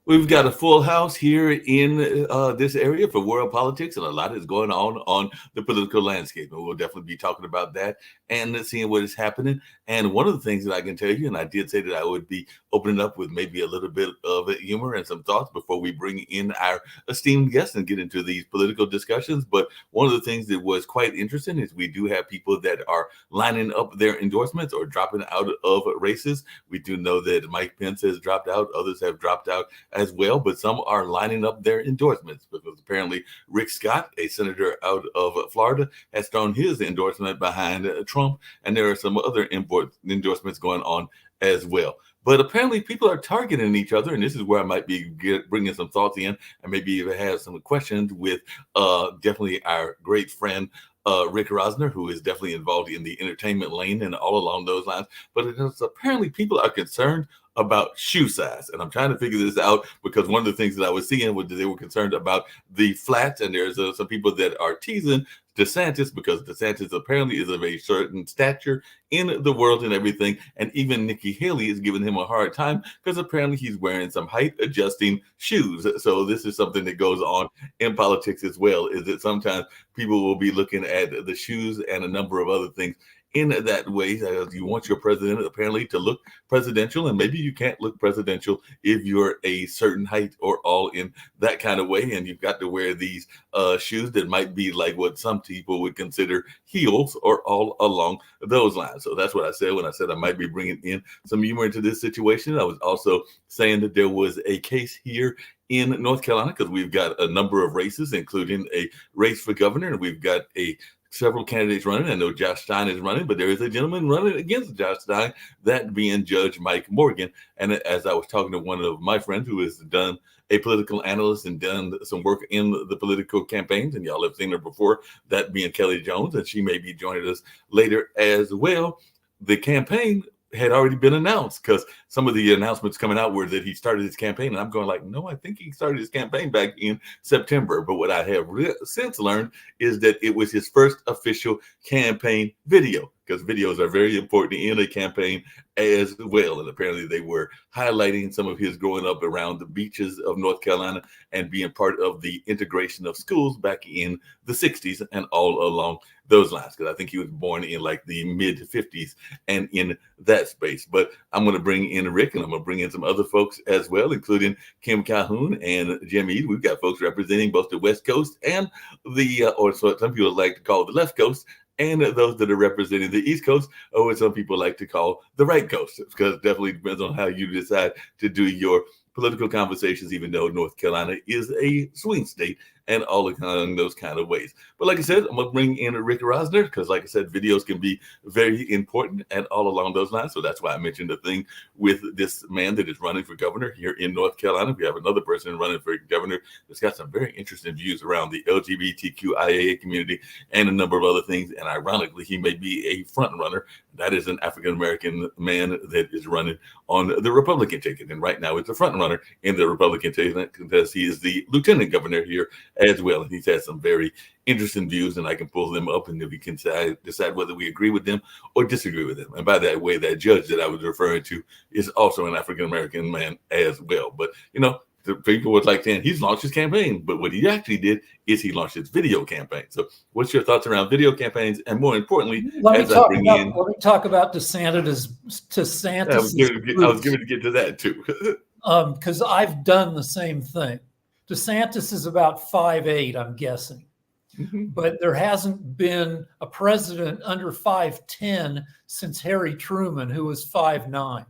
We've got a full house here in this area for world politics, and a lot is going on the political landscape. And we'll definitely be talking about that and seeing what is happening. And one of the things that I can tell you, and I did say that I would be opening up with maybe a little bit of humor and some thoughts before we bring in our esteemed guests and get into these political discussions. But one of the things that was quite interesting is we do have people that are lining up their endorsements or dropping out of races. We do know that Mike Pence has dropped out, others have dropped out as well, but some are lining up their endorsements because apparently Rick Scott, a senator out of Florida, has thrown his endorsement behind Trump, and there are some other endorsements going on as well. But apparently people are targeting each other, and this is where I might be bringing some thoughts in and maybe even have some questions with definitely our great friend Rick Rosner, who is definitely involved in the entertainment lane and all along those lines. But apparently people are concerned about shoe size. And I'm trying to figure this out because one of the things that I was seeing was that they were concerned about the flats. And there's some people that are teasing DeSantis because DeSantis apparently is of a certain stature in the world and everything. And even Nikki Haley is giving him a hard time because apparently he's wearing some height adjusting shoes. So this is something that goes on in politics as well, is that sometimes people will be looking at the shoes and a number of other things in that way. You want your president apparently to look presidential, and maybe you can't look presidential if you're a certain height or all in that kind of way, and you've got to wear these shoes that might be like what some people would consider heels or all along those lines. So that's what I said when I said I might be bringing in some humor into this situation. I was also saying that there was a case here in North Carolina because we've got a number of races, including a race for governor, and we've got several candidates running. I know Josh Stein is running, but there is a gentleman running against Josh Stein, that being Judge Mike Morgan. And as I was talking to one of my friends who has done a political analyst and done some work in the political campaigns, and y'all have seen her before, that being Kelly Jones, and she may be joining us later as well. The campaign had already been announced because some of the announcements coming out were that he started his campaign. And I'm going like, no, I think he started his campaign back in September. But what I have since learned is that it was his first official campaign video, because videos are very important in a campaign as well. And apparently they were highlighting some of his growing up around the beaches of North Carolina and being part of the integration of schools back in the 60s and all along those lines, because I think he was born in like the mid 50s and in that space. But I'm going to bring in Rick, and I'm going to bring in some other folks as well, including Kim Calhoun and Jim Eade. We've got folks representing both the West Coast and or so some people like to call the left coast, and those that are representing the East Coast, or what some people like to call the right coast, because it definitely depends on how you decide to do your political conversations, even though North Carolina is a swing state and all along those kind of ways. But like I said, I'm going to bring in Rick Rosner because, like I said, videos can be very important and all along those lines. So that's why I mentioned the thing with this man that is running for governor here in North Carolina. We have another person running for governor that's got some very interesting views around the LGBTQIA community and a number of other things. And ironically, he may be a front runner. That is an African-American man that is running on the Republican ticket. And right now it's a front runner in the Republican ticket because he is the lieutenant governor here as well. And he's had some very interesting views, and I can pull them up, and then we can decide whether we agree with them or disagree with them. And by that way, that judge that I was referring to is also an African-American man as well. But, you know, the people would like saying he's launched his campaign, but what he actually did is he launched his video campaign. So what's your thoughts around video campaigns? And more importantly, let me talk about DeSantis. I was going to get to that too. Because I've done the same thing. DeSantis is about 5'8", I'm guessing. Mm-hmm. But there hasn't been a president under 5'10" since Harry Truman, who was 5'9".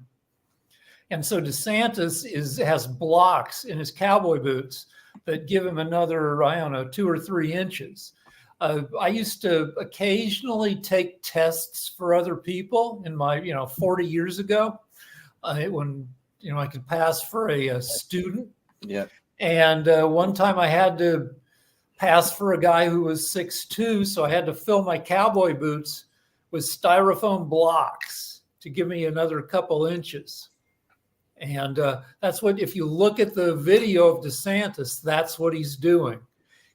And so DeSantis has blocks in his cowboy boots that give him another, 2 or 3 inches. I used to occasionally take tests for other people in my, 40 years ago, when, I could pass for a student. Yeah. And one time I had to passed for a guy who was 6'2", so I had to fill my cowboy boots with styrofoam blocks to give me another couple inches. And that's what, if you look at the video of DeSantis, that's what he's doing.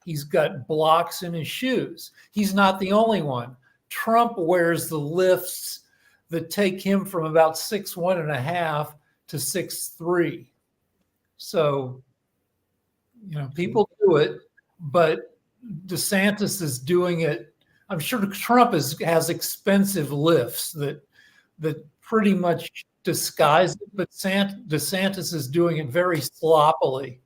He's got blocks in his shoes. He's not the only one. Trump wears the lifts that take him from about 6'1.5" to 6'3". So, people do it, but DeSantis is doing it. I'm sure Trump has expensive lifts that pretty much disguise it, but DeSantis is doing it very sloppily.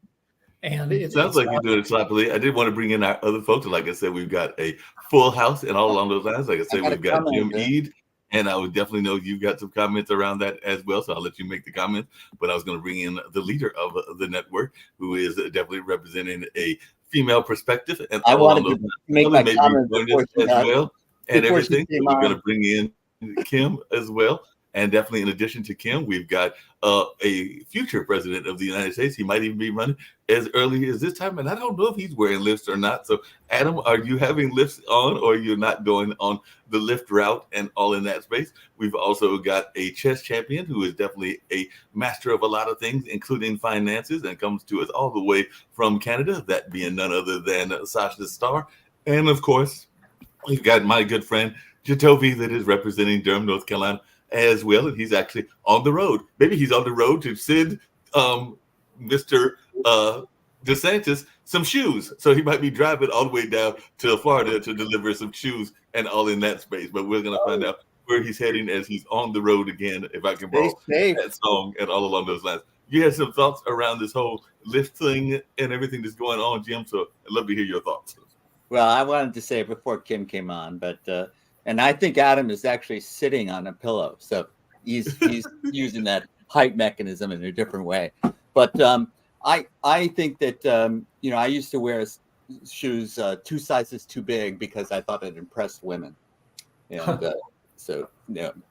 And it sounds like you're doing it sloppily. I did want to bring in our other folks. Like I said, we've got a full house and all along those lines. Like I said, we've got Jim Eade, and I would definitely know you've got some comments around that as well. So I'll let you make the comments. But I was going to bring in the leader of the network, who is definitely representing a female perspective. And I wanted to make my comment as well, and everything. So we're going to bring in Kim as well. And definitely, in addition to Kim, we've got a future president of the United States. He might even be running as early as this time. And I don't know if he's wearing lifts or not. So, Adam, are you having lifts on, or you're not going on the lift route and all in that space? We've also got a chess champion who is definitely a master of a lot of things, including finances, and comes to us all the way from Canada, that being none other than Sasha Starr. And, of course, we've got my good friend, Jacoby, that is representing Durham, North Carolina, as well, and he's actually on the road. Maybe he's on the road to send Mr. DeSantis some shoes. So he might be driving all the way down to Florida to deliver some shoes and all in that space. But we're going to find out where he's heading as he's on the road again, if I can borrow that song and all along those lines. You had some thoughts around this whole lift thing and everything that's going on, Jim, so I'd love to hear your thoughts. Well, I wanted to say it before Kim came on, but and I think Adam is actually sitting on a pillow. So he's using that height mechanism in a different way. But I think that, I used to wear shoes 2 sizes too big because I thought it impressed women. And so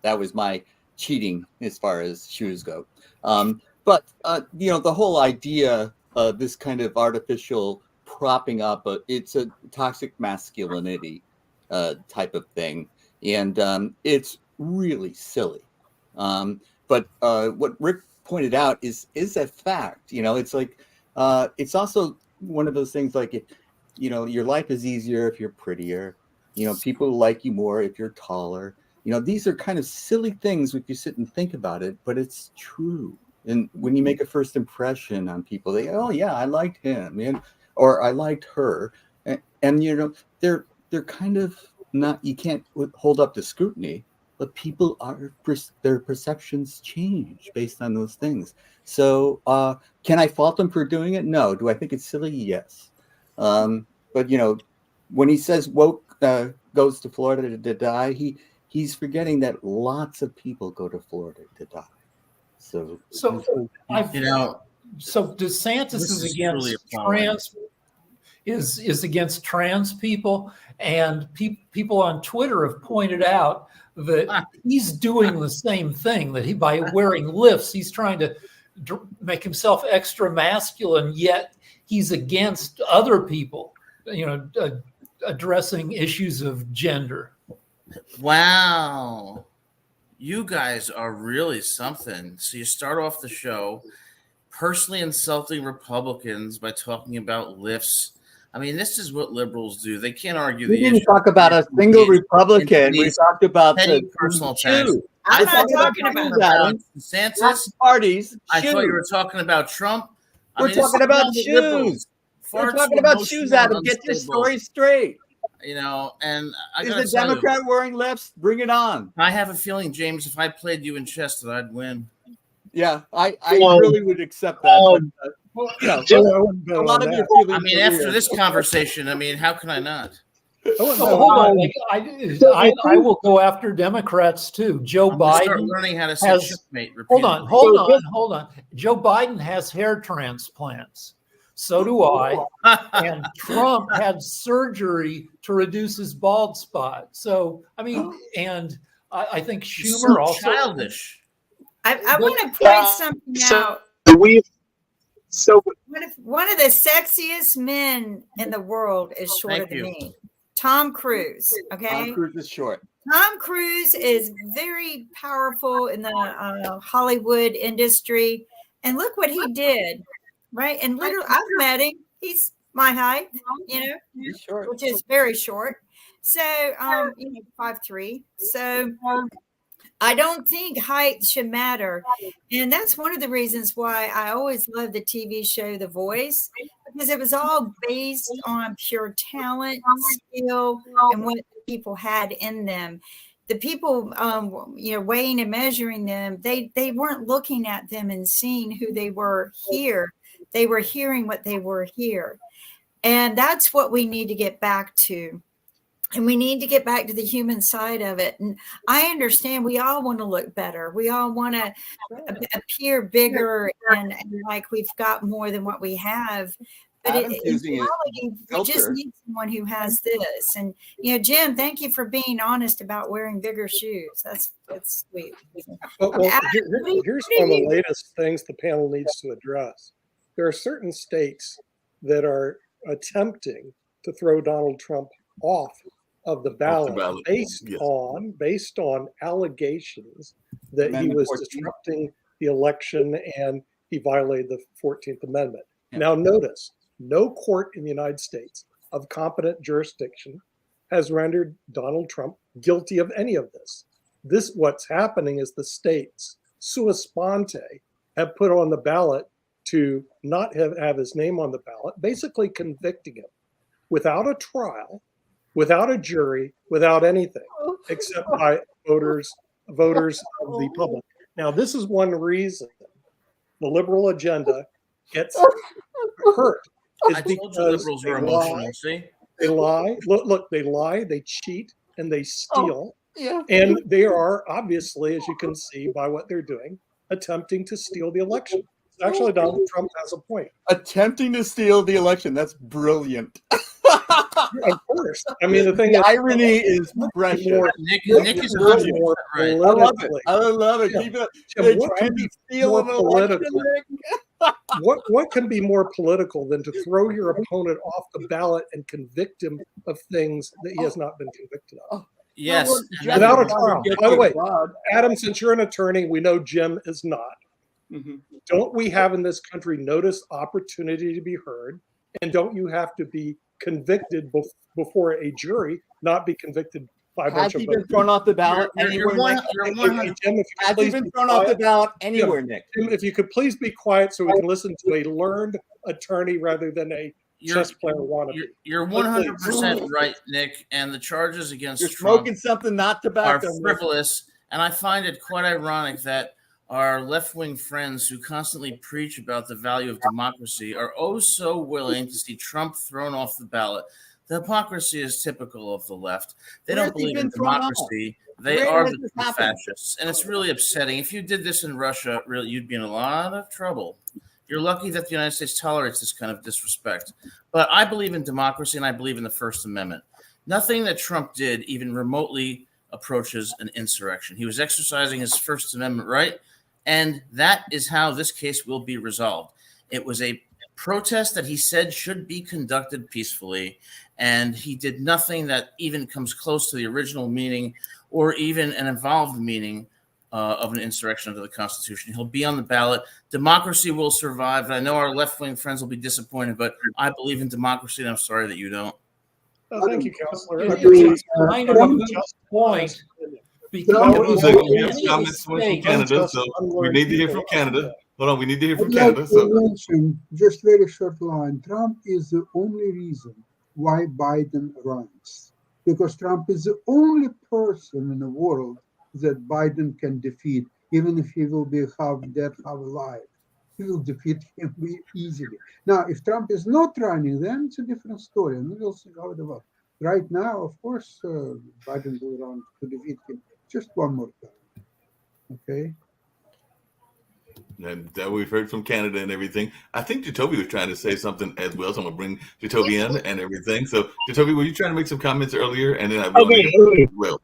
that was my cheating as far as shoes go. But the whole idea of this kind of artificial propping up, it's a toxic masculinity type of thing, and it's really silly. But what Rick pointed out is a fact. It's like it's also one of those things like, if your life is easier if you're prettier. People like you more if you're taller. These are kind of silly things if you sit and think about it, but it's true. And when you make a first impression on people, they go, oh yeah, I liked him, or I liked her, and they're kind of not, you can't hold up to scrutiny, but people their perceptions change based on those things. So can I fault them for doing it? No. Do I think it's silly? Yes. But when he says woke goes to Florida to die, he's forgetting that lots of people go to Florida to die. So DeSantis is against is against trans people, and people on Twitter have pointed out that he's doing the same thing, that by wearing lifts, he's trying to make himself extra masculine, yet he's against other people, addressing issues of gender. Wow. You guys are really something. So you start off the show personally insulting Republicans by talking about lifts. I mean, this is what liberals do. They can't argue. We didn't talk about a single Republican. We talked about the personal attacks. I'm not talking about DeSantis parties. I thought you were talking about Trump. We're talking about shoes. We're talking about shoes, Adam. Get your story straight. And is the Democrat wearing lifts? Bring it on. I have a feeling, James, if I played you in chess, that I'd win. Yeah, I really would accept that. A lot of your feelings. I mean, after this conversation, how can I not? Hold on. I will go after Democrats too. Joe Biden learning how to say checkmate. Hold on. Joe Biden has hair transplants. So do I. And Trump had surgery to reduce his bald spot. So, and I think Schumer also. Childish. I want to point something out. So One of the sexiest men in the world is shorter Thank than you. me. Tom Cruise. Okay. Tom Cruise is short. Tom Cruise is very powerful in the Hollywood industry. And look what he did, right? And literally, I've met him. He's my height, He's short. which is very short. So, 5'3". So I don't think height should matter. And that's one of the reasons why I always loved the TV show The Voice, because it was all based on pure talent, skill, and what people had in them. The people, weighing and measuring them, they weren't looking at them and seeing who they were here. They were hearing what they were here. And that's what we need to get back to. And we need to get back to the human side of it. And I understand we all want to look better. We all want to appear bigger and like we've got more than what we have. But in reality, we just need someone who has this. And, Jim, thank you for being honest about wearing bigger shoes. That's sweet. Well, here's one of the latest things the panel needs to address. There are certain states that are attempting to throw Donald Trump off of the ballot, based on allegations that he was disrupting the election and he violated the 14th Amendment. Yeah. Now, notice, no court in the United States of competent jurisdiction has rendered Donald Trump guilty of any of this. What's happening is the states, sua sponte, have put on the ballot to not have his name on the ballot, basically convicting him without a trial, without a jury, without anything, except by voters of the public. Now, this is one reason the liberal agenda gets hurt. I told you liberals were emotional. See, they lie. Look, they lie. They cheat and they steal. And they are obviously, as you can see by what they're doing, attempting to steal the election. Actually, Donald Trump has a point. Attempting to steal the election. That's brilliant. Of course. I mean, the irony is precious. Nick is more right. I love it. I love it. Keep it. They're trying to steal an election. What can be more political than to throw your opponent off the ballot and convict him of things that he has not been convicted of? Yes. Without a trial. By the way, Adam, since you're an attorney, we know Jim is not. Mm-hmm. Don't we have in this country notice opportunity to be heard? And don't you have to be convicted before a jury, not be convicted by a bunch of been thrown off the ballot anywhere, Nick? Has he been thrown off the ballot anywhere, Nick? Jim, if you could please be quiet so we can listen to a learned attorney rather than a chess player wannabe. You're 100% right, Nick. And the charges against Trump smoking something not tobacco are frivolous. And I find it quite ironic that our left-wing friends who constantly preach about the value of democracy are oh so willing to see Trump thrown off the ballot. The hypocrisy is typical of the left. They don't believe in democracy. They are the fascists. And it's really upsetting. If you did this in Russia, really, you'd be in a lot of trouble. You're lucky that the United States tolerates this kind of disrespect. But I believe in democracy and I believe in the First Amendment. Nothing that Trump did even remotely approaches an insurrection. He was exercising his First Amendment right. And that is how this case will be resolved. It was a protest that he said should be conducted peacefully, and he did nothing that even comes close to the original meaning or even an involved meaning of an insurrection under the Constitution. He'll be on the ballot. Democracy will survive. And I know our left-wing friends will be disappointed, but I believe in democracy, and I'm sorry that you don't. Oh, thank you, Counselor. It's kind of a moot point. Comments from Canada, so we need to hear from Canada. Hold on, we need to hear from Canada. So, mention just very short line. Trump is the only reason why Biden runs, because Trump is the only person in the world that Biden can defeat, even if he will be half dead, half alive. He will defeat him easily. Now, if Trump is not running, then it's a different story, and we'll see how it develops. Right now, of course, Biden will run to defeat him. Just one more time, okay? And that we've heard from Canada and everything. I think Jacoby was trying to say something as well, so I'm going to bring Jacoby in and everything. So, Jacoby, were you trying to make some comments earlier? And then I will.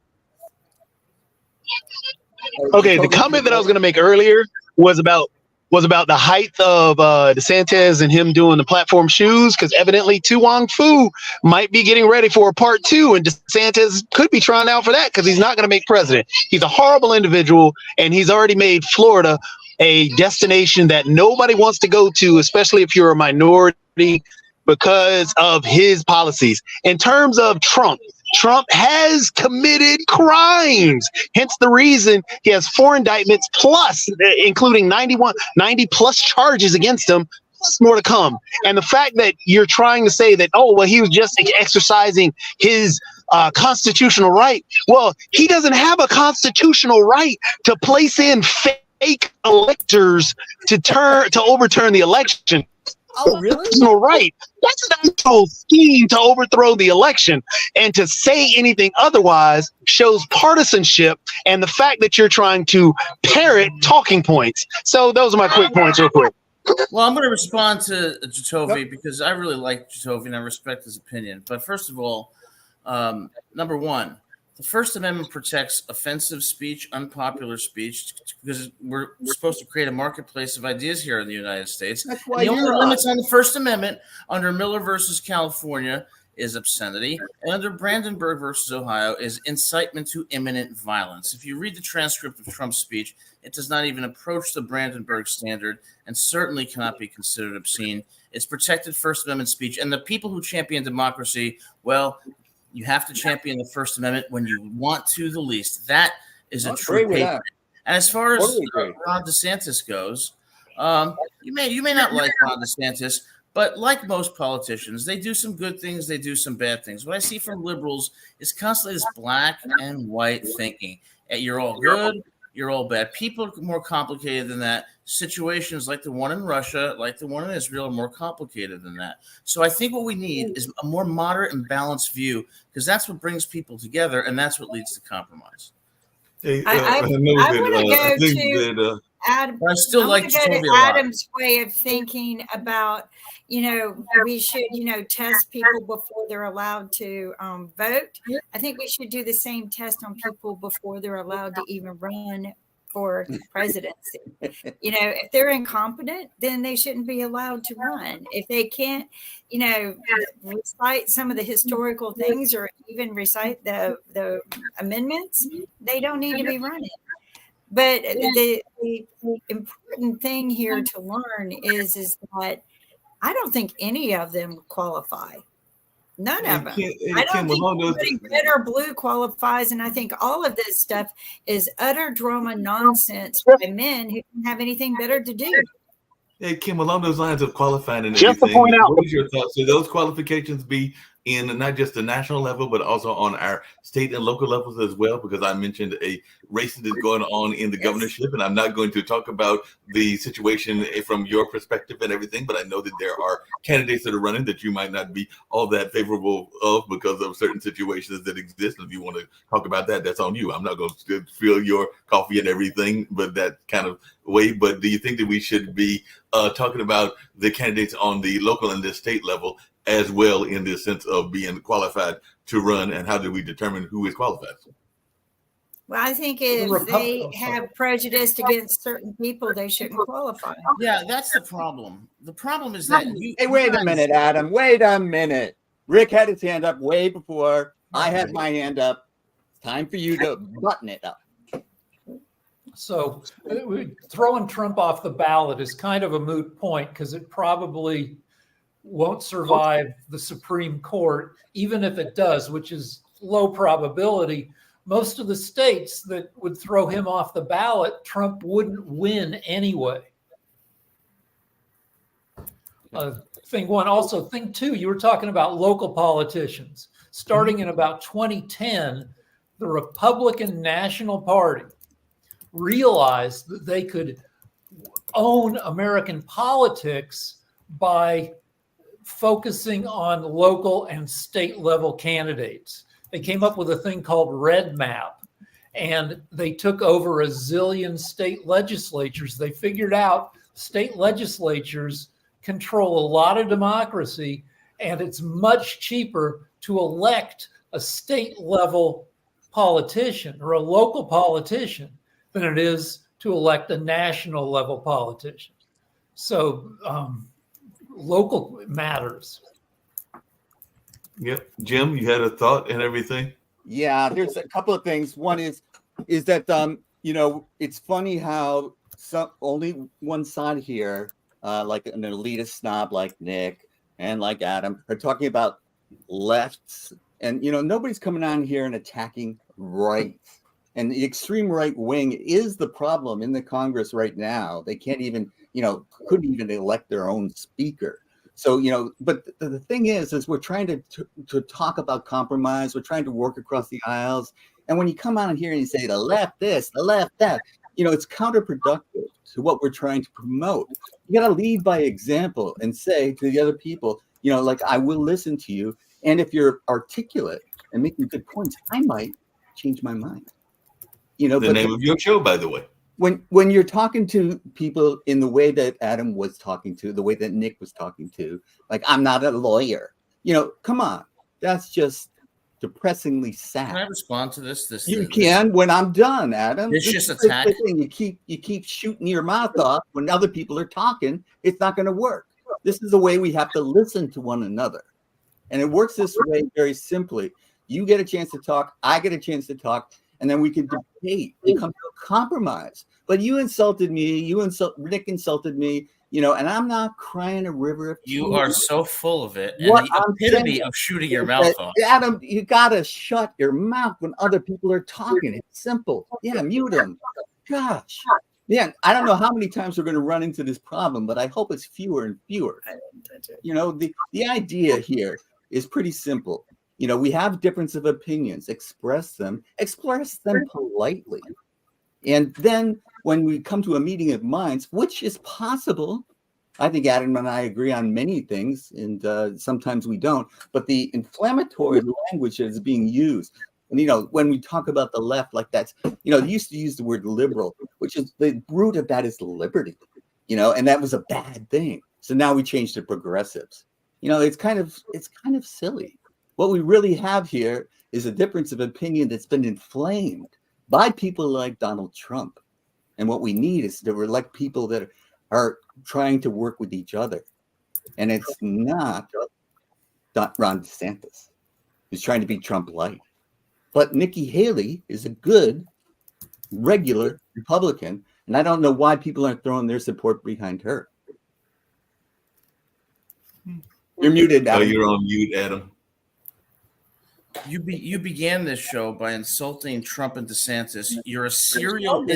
Okay, the comment that I was going to make earlier was about was about the height of DeSantis and him doing the platform shoes, because evidently Tu Wong Fu might be getting ready for a part 2, and DeSantis could be trying out for that because he's not going to make president. He's a horrible individual, and he's already made Florida a destination that nobody wants to go to, especially if you're a minority, because of his policies. In terms of Trump has committed crimes. Hence the reason he has 4 indictments plus, including 90 plus charges against him. More to come. And the fact that you're trying to say that, oh, well, he was just exercising his constitutional right. Well, he doesn't have a constitutional right to place in fake electors to overturn the election. Oh, really? No, right. That's an actual scheme to overthrow the election. And to say anything otherwise shows partisanship and the fact that you're trying to parrot talking points. So those are my quick points real quick. Well, I'm going to respond to Jacoby because I really like Jacoby and I respect his opinion. But first of all, number one, the First Amendment protects offensive speech, unpopular speech, because we're supposed to create a marketplace of ideas here in the United States. That's why the only you're limits on the First Amendment under Miller versus California is obscenity, and under Brandenburg versus Ohio is incitement to imminent violence. If you read the transcript of Trump's speech, it does not even approach the Brandenburg standard and certainly cannot be considered obscene. It's protected First Amendment speech, and the people who champion democracy, well, you have to champion the First Amendment when you want to the least. That is a true patriot. And as far as Ron DeSantis goes, you may not like Ron DeSantis, but like most politicians, they do some good things, they do some bad things. What I see from liberals is constantly this black and white thinking. You're all good, you're all bad. People are more complicated than that. Situations like the one in Russia, like the one in Israel, are more complicated than that. So I think what we need is a more moderate and balanced view, because that's what brings people together, and that's what leads to compromise. Hey, I want to go to Adam. I still like Adam's way of thinking about, we should, test people before they're allowed to vote. I think we should do the same test on people before they're allowed to even run for presidency. If they're incompetent, then they shouldn't be allowed to run. If they can't, recite some of the historical things or even recite the amendments, they don't need to be running. But the important thing here to learn is that I don't think any of them qualify. None of them. I don't think red or blue qualifies, and I think all of this stuff is utter drama nonsense by men who don't have anything better to do. Hey, Kim, along those lines of qualifying and just everything, to point out, what is your thoughts? Should those qualifications be in not just the national level, but also on our state and local levels as well? Because I mentioned a race that is going on in the governorship, and I'm not going to talk about the situation from your perspective and everything, but I know that there are candidates that are running that you might not be all that favorable of because of certain situations that exist. And if you want to talk about that, that's on you. I'm not going to fill your coffee and everything, but that kind of way. But do you think that we should be talking about the candidates on the local and the state level as well, in the sense of being qualified to run, and how do we determine who is qualified? Well, I think if they have prejudice against certain people, they shouldn't qualify. Yeah, that's the problem. The problem is that Hey, wait a minute, Adam. Wait a minute. Rick had his hand up way before I had my hand up. Time for you to button it up. So throwing Trump off the ballot is kind of a moot point because it probably won't survive the Supreme Court, even if it does, which is low probability. Most of the states that would throw him off the ballot, Trump wouldn't win anyway. Thing one. Also, thing two, you were talking about local politicians. Starting in about 2010, the Republican National Party realized that they could own American politics by focusing on local and state level candidates. They came up with a thing called Red Map, and they took over a zillion state legislatures. They figured out state legislatures control a lot of democracy, and it's much cheaper to elect a state level politician or a local politician than it is to elect a national level politician. So local matters. Yep. Jim, you had a thought and everything? Yeah, there's a couple of things. One is that it's funny how only one side here, like an elitist snob like Nick and like Adam, are talking about lefts, and nobody's coming on here and attacking right. And the extreme right wing is the problem in the Congress right now. They can't even, couldn't even elect their own speaker. So, but the thing is we're trying to talk about compromise. We're trying to work across the aisles. And when you come on here and you say the left this, the left that, it's counterproductive to what we're trying to promote. You got to lead by example and say to the other people, like, I will listen to you. And if you're articulate and making good points, I might change my mind. The name of your show, by the way. When you're talking to people in the way that Adam was talking to, the way that Nick was talking to, like, I'm not a lawyer, come on, that's just depressingly sad. Can I respond to this? You can when I'm done, Adam. Vicious attack. You keep shooting your mouth off when other people are talking. It's not going to work. This is the way we have to listen to one another, and it works this way very simply. You get a chance to talk, I get a chance to talk. And then we can debate and come to a compromise. But you insulted me. Nick insulted me. And I'm not crying a river of tears. You are so full of it. And the epitome of shooting your mouth off. Adam, you got to shut your mouth when other people are talking. It's simple. Yeah, mute them. Gosh. Yeah, I don't know how many times we're going to run into this problem, but I hope it's fewer and fewer. The idea here is pretty simple. We have difference of opinions, express them politely. And then when we come to a meeting of minds, which is possible, I think Adam and I agree on many things, and sometimes we don't, but the inflammatory language that is being used, and, when we talk about the left, like that's, they used to use the word liberal, which is the root of that is liberty, and that was a bad thing. So now we changed to progressives. It's kind of silly. What we really have here is a difference of opinion that's been inflamed by people like Donald Trump. And what we need is to elect people that are trying to work with each other. And it's not Ron DeSantis, who's trying to be Trump light. But Nikki Haley is a good, regular Republican. And I don't know why people aren't throwing their support behind her. You're muted, Adam. Oh, you're on mute, Adam. You began this show by insulting Trump and DeSantis. You're a serial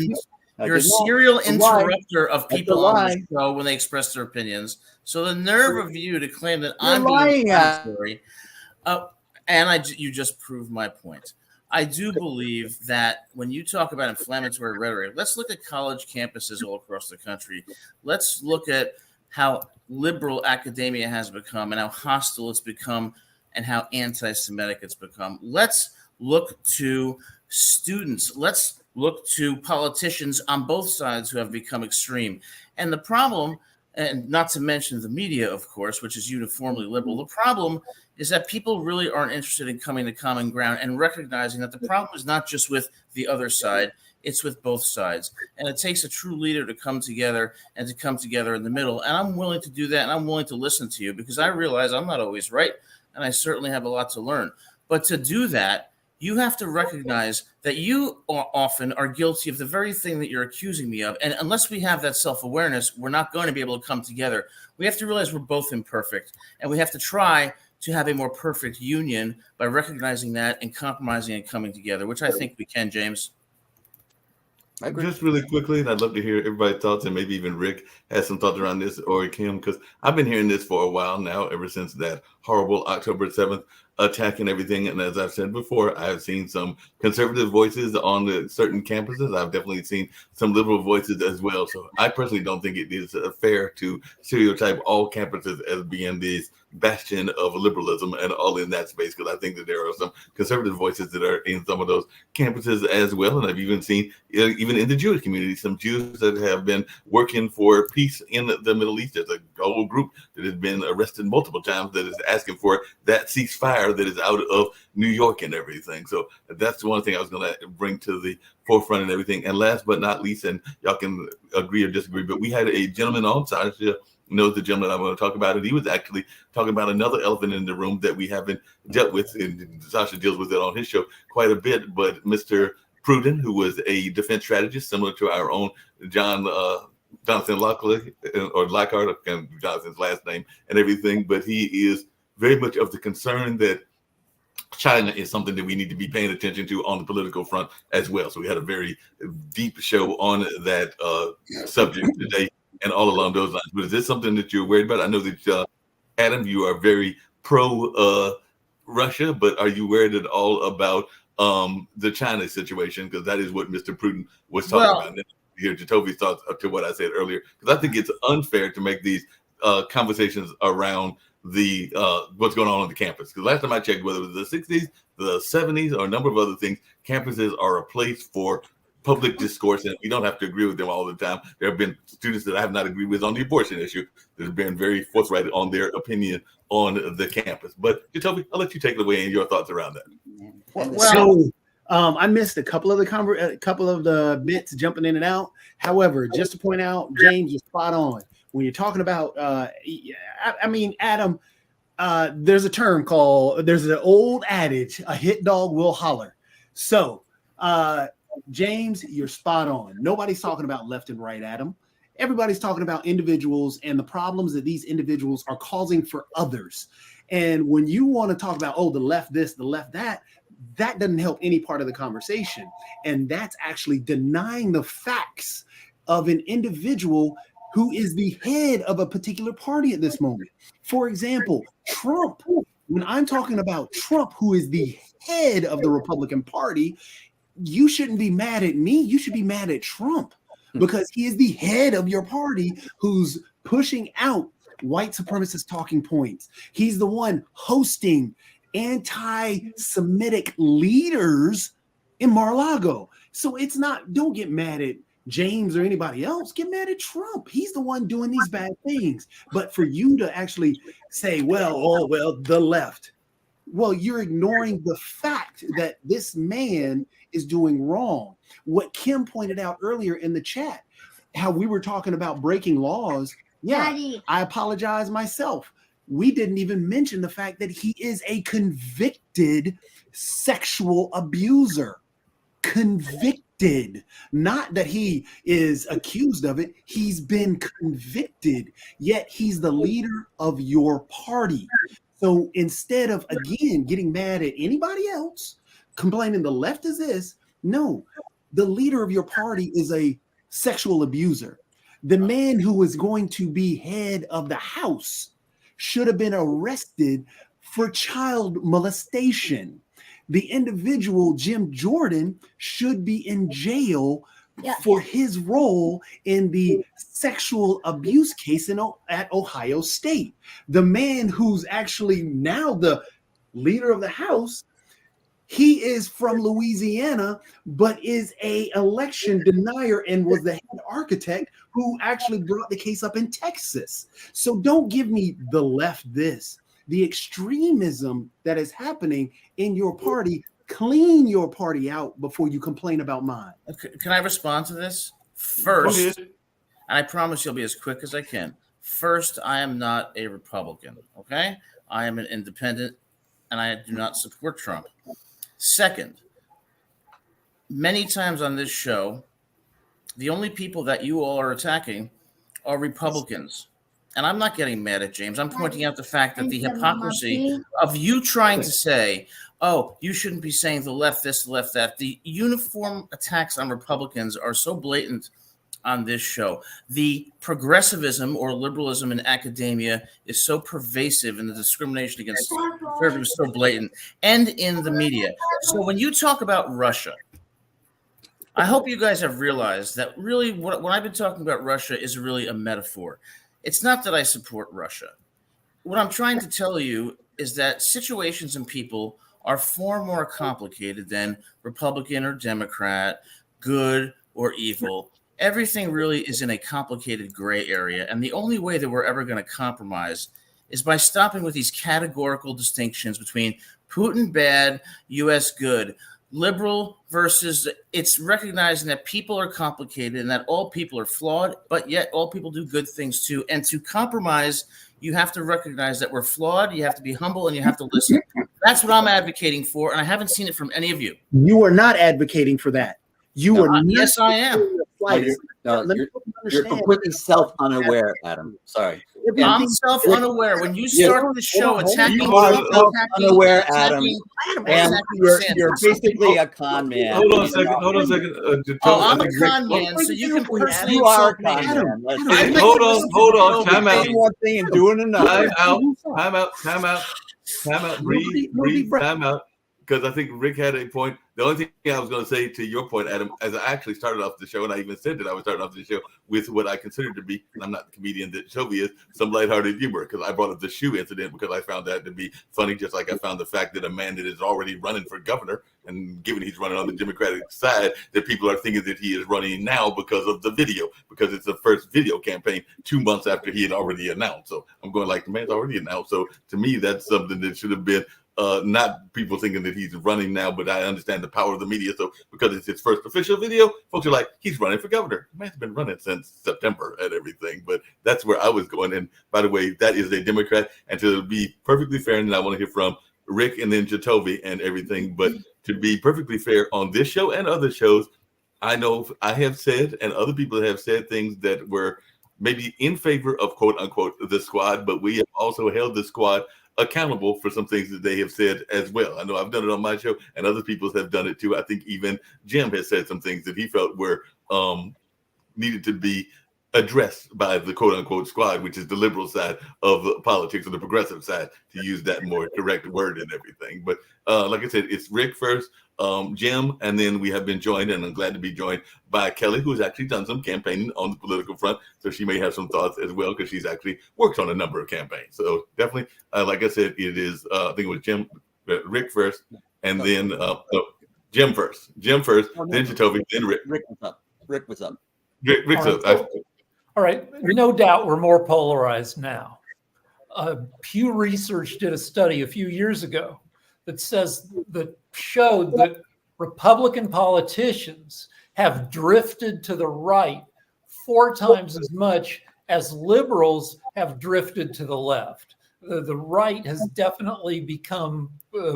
interrupter of people on the show when they express their opinions. So the nerve of you to claim that I'm being inflammatory, you just proved my point. I do believe that when you talk about inflammatory rhetoric, let's look at college campuses all across the country. Let's look at how liberal academia has become and how hostile it's become and how anti-Semitic it's become. Let's look to students. Let's look to politicians on both sides who have become extreme. And the problem, and not to mention the media, of course, which is uniformly liberal, the problem is that people really aren't interested in coming to common ground and recognizing that the problem is not just with the other side, it's with both sides. And it takes a true leader to come together and to come together in the middle. And I'm willing to do that, and I'm willing to listen to you because I realize I'm not always right, and I certainly have a lot to learn. But to do that, you have to recognize that you often are guilty of the very thing that you're accusing me of. And unless we have that self-awareness, we're not going to be able to come together. We have to realize we're both imperfect, and we have to try to have a more perfect union by recognizing that and compromising and coming together, which I think we can, James. Just really quickly, and I'd love to hear everybody's thoughts, and maybe even Rick has some thoughts around this, or Kim, because I've been hearing this for a while now, ever since that horrible October 7th attack and everything. And as I've said before, I've seen some conservative voices on the certain campuses. I've definitely seen some liberal voices as well. So I personally don't think it is fair to stereotype all campuses as being these bastion of liberalism and all in that space, because I think that there are some conservative voices that are in some of those campuses as well. And I've even seen, even in the Jewish community, some Jews that have been working for peace in the Middle East. There's a whole group that has been arrested multiple times that is asking for that ceasefire fire that is out of New York and everything. So that's the one thing I was going to bring to the forefront and everything. And last but not least, and y'all can agree or disagree, but we had a gentleman on, Sasha knows the gentleman I'm going to talk about, and he was actually talking about another elephant in the room that we haven't dealt with, and Sasha deals with it on his show quite a bit, but Mr. Pruden, who was a defense strategist similar to our own Jonathan Lockhart, and Jonathan's last name and everything, but he is very much of the concern that China is something that we need to be paying attention to on the political front as well. So we had a very deep show on that subject today and all along those lines. But is this something that you're worried about? I know that, Adam, you are very pro Russia, but are you worried at all about the China situation? Because that is what Mr. Pruden was talking about. Here to Toby's thoughts to what I said earlier, because I think it's unfair to make these conversations around the what's going on the campus. Because last time I checked, whether it was the 60s, the 70s, or a number of other things, campuses are a place for public discourse, and we don't have to agree with them all the time. There have been students that I have not agreed with on the abortion issue that have been very forthright on their opinion on the campus. But Toby, I'll let you take it away and your thoughts around that. So I missed a couple of the bits jumping in and out. However, just to point out, James is spot on when you're talking about. I mean, Adam, there's a term called. There's an old adage: a hit dog will holler. So, James, you're spot on. Nobody's talking about left and right, Adam. Everybody's talking about individuals and the problems that these individuals are causing for others. And when you want to talk about, oh, the left this, the left that, that doesn't help any part of the conversation. And that's actually denying the facts of an individual who is the head of a particular party at this moment. For example, Trump. When I'm talking about Trump, who is the head of the Republican Party, you shouldn't be mad at me. You should be mad at Trump because he is the head of your party who's pushing out white supremacist talking points. He's the one hosting anti-Semitic leaders in Mar-a-Lago. So it's not, don't get mad at James or anybody else. Get mad at Trump. He's the one doing these bad things. But for you to actually say, the left, well, you're ignoring the fact that this man is doing wrong. What Kim pointed out earlier in the chat, how we were talking about breaking laws. Yeah, Daddy. I apologize myself. We didn't even mention the fact that he is a convicted sexual abuser. Convicted. Not that he is accused of it. He's been convicted, yet he's the leader of your party. So instead of, again, getting mad at anybody else, complaining the left is this, no, the leader of your party is a sexual abuser. The man who is going to be head of the House should have been arrested for child molestation. The individual, Jim Jordan, should be in jail for his role in the sexual abuse case at Ohio State. The man who's actually now the leader of the House, he is from Louisiana, but is a election denier and was the head architect who actually brought the case up in Texas. So don't give me the left this. The extremism that is happening in your party, clean your party out before you complain about mine. Okay, can I respond to this? First, and I promise you'll be as quick as I can. First, I am not a Republican, okay? I am an independent, and I do not support Trump. Second, many times on this show, the only people that you all are attacking are Republicans. And I'm not getting mad at James. I'm pointing out the fact that the hypocrisy of you trying to say, oh, you shouldn't be saying the left this, the left that. The uniform attacks on Republicans are so blatant on this show. The progressivism or liberalism in academia is so pervasive, and the discrimination against conservatives is so blatant, and in the media. So when you talk about Russia, I hope you guys have realized that really what I've been talking about Russia is really a metaphor. It's not that I support Russia. What I'm trying to tell you is that situations and people are far more complicated than Republican or Democrat, good or evil. Everything really is in a complicated gray area. And the only way that we're ever going to compromise is by stopping with these categorical distinctions between Putin bad, U.S. good. Liberal versus it's recognizing that people are complicated and that all people are flawed, but yet all people do good things too. And to compromise, you have to recognize that we're flawed. You have to be humble and you have to listen. That's what I'm advocating for, and I haven't seen it from any of you. You are not advocating for that. You are not. Yes, I am. You're completely self-unaware, Adam. Sorry. I'm self-unaware. When you start the show attacking, unaware, Adam, and you're basically a con man. Hold on a second. I'm a con man, so you can personally You are a insult me. con man. Hold on. Time out. Saying one thing and doing another. Time out. Breathe. Time out. Because I think Rick had a point. The only thing I was going to say to your point, Adam, as I actually started off the show, and I even said that I was starting off the show with what I consider to be, and I'm not the comedian that Shelby is, some lighthearted humor, because I brought up the shoe incident because I found that to be funny, just like I found the fact that a man that is already running for governor, and given he's running on the Democratic side, that people are thinking that he is running now because of the video, because it's the first video campaign 2 months after he had already announced. So I'm going like, the man's already announced. So to me, that's something that should have been not people thinking that he's running now, but I understand the power of the media. So because it's his first official video, folks are like, he's running for governor. The man's been running since September and everything. But that's where I was going. And by the way, that is a Democrat. And to be perfectly fair, and I want to hear from Rick and then Jacoby and everything. But to be perfectly fair on this show and other shows, I know I have said, and other people have said things that were maybe in favor of quote unquote the squad, but we have also held the squad accountable for some things that they have said as well. I know I've done it on my show and other people have done it too. I think even Jim has said some things that he felt were needed to be addressed by the quote unquote squad, which is the liberal side of politics or the progressive side, to use that more correct word and everything. But like I said, it's Rick first, Jim, and then we have been joined, and I'm glad to be joined by Kelly, who's actually done some campaigning on the political front. So she may have some thoughts as well, because she's actually worked on a number of campaigns. So definitely, like I said, it is, I think it was Rick first, and then no, Jim first, then Jacoby, then Rick. Rick was up. Rick's up. All right. No doubt we're more polarized now. Pew Research did a study a few years ago that showed that Republican politicians have drifted to the right 4 times as much as liberals have drifted to the left. The right has definitely become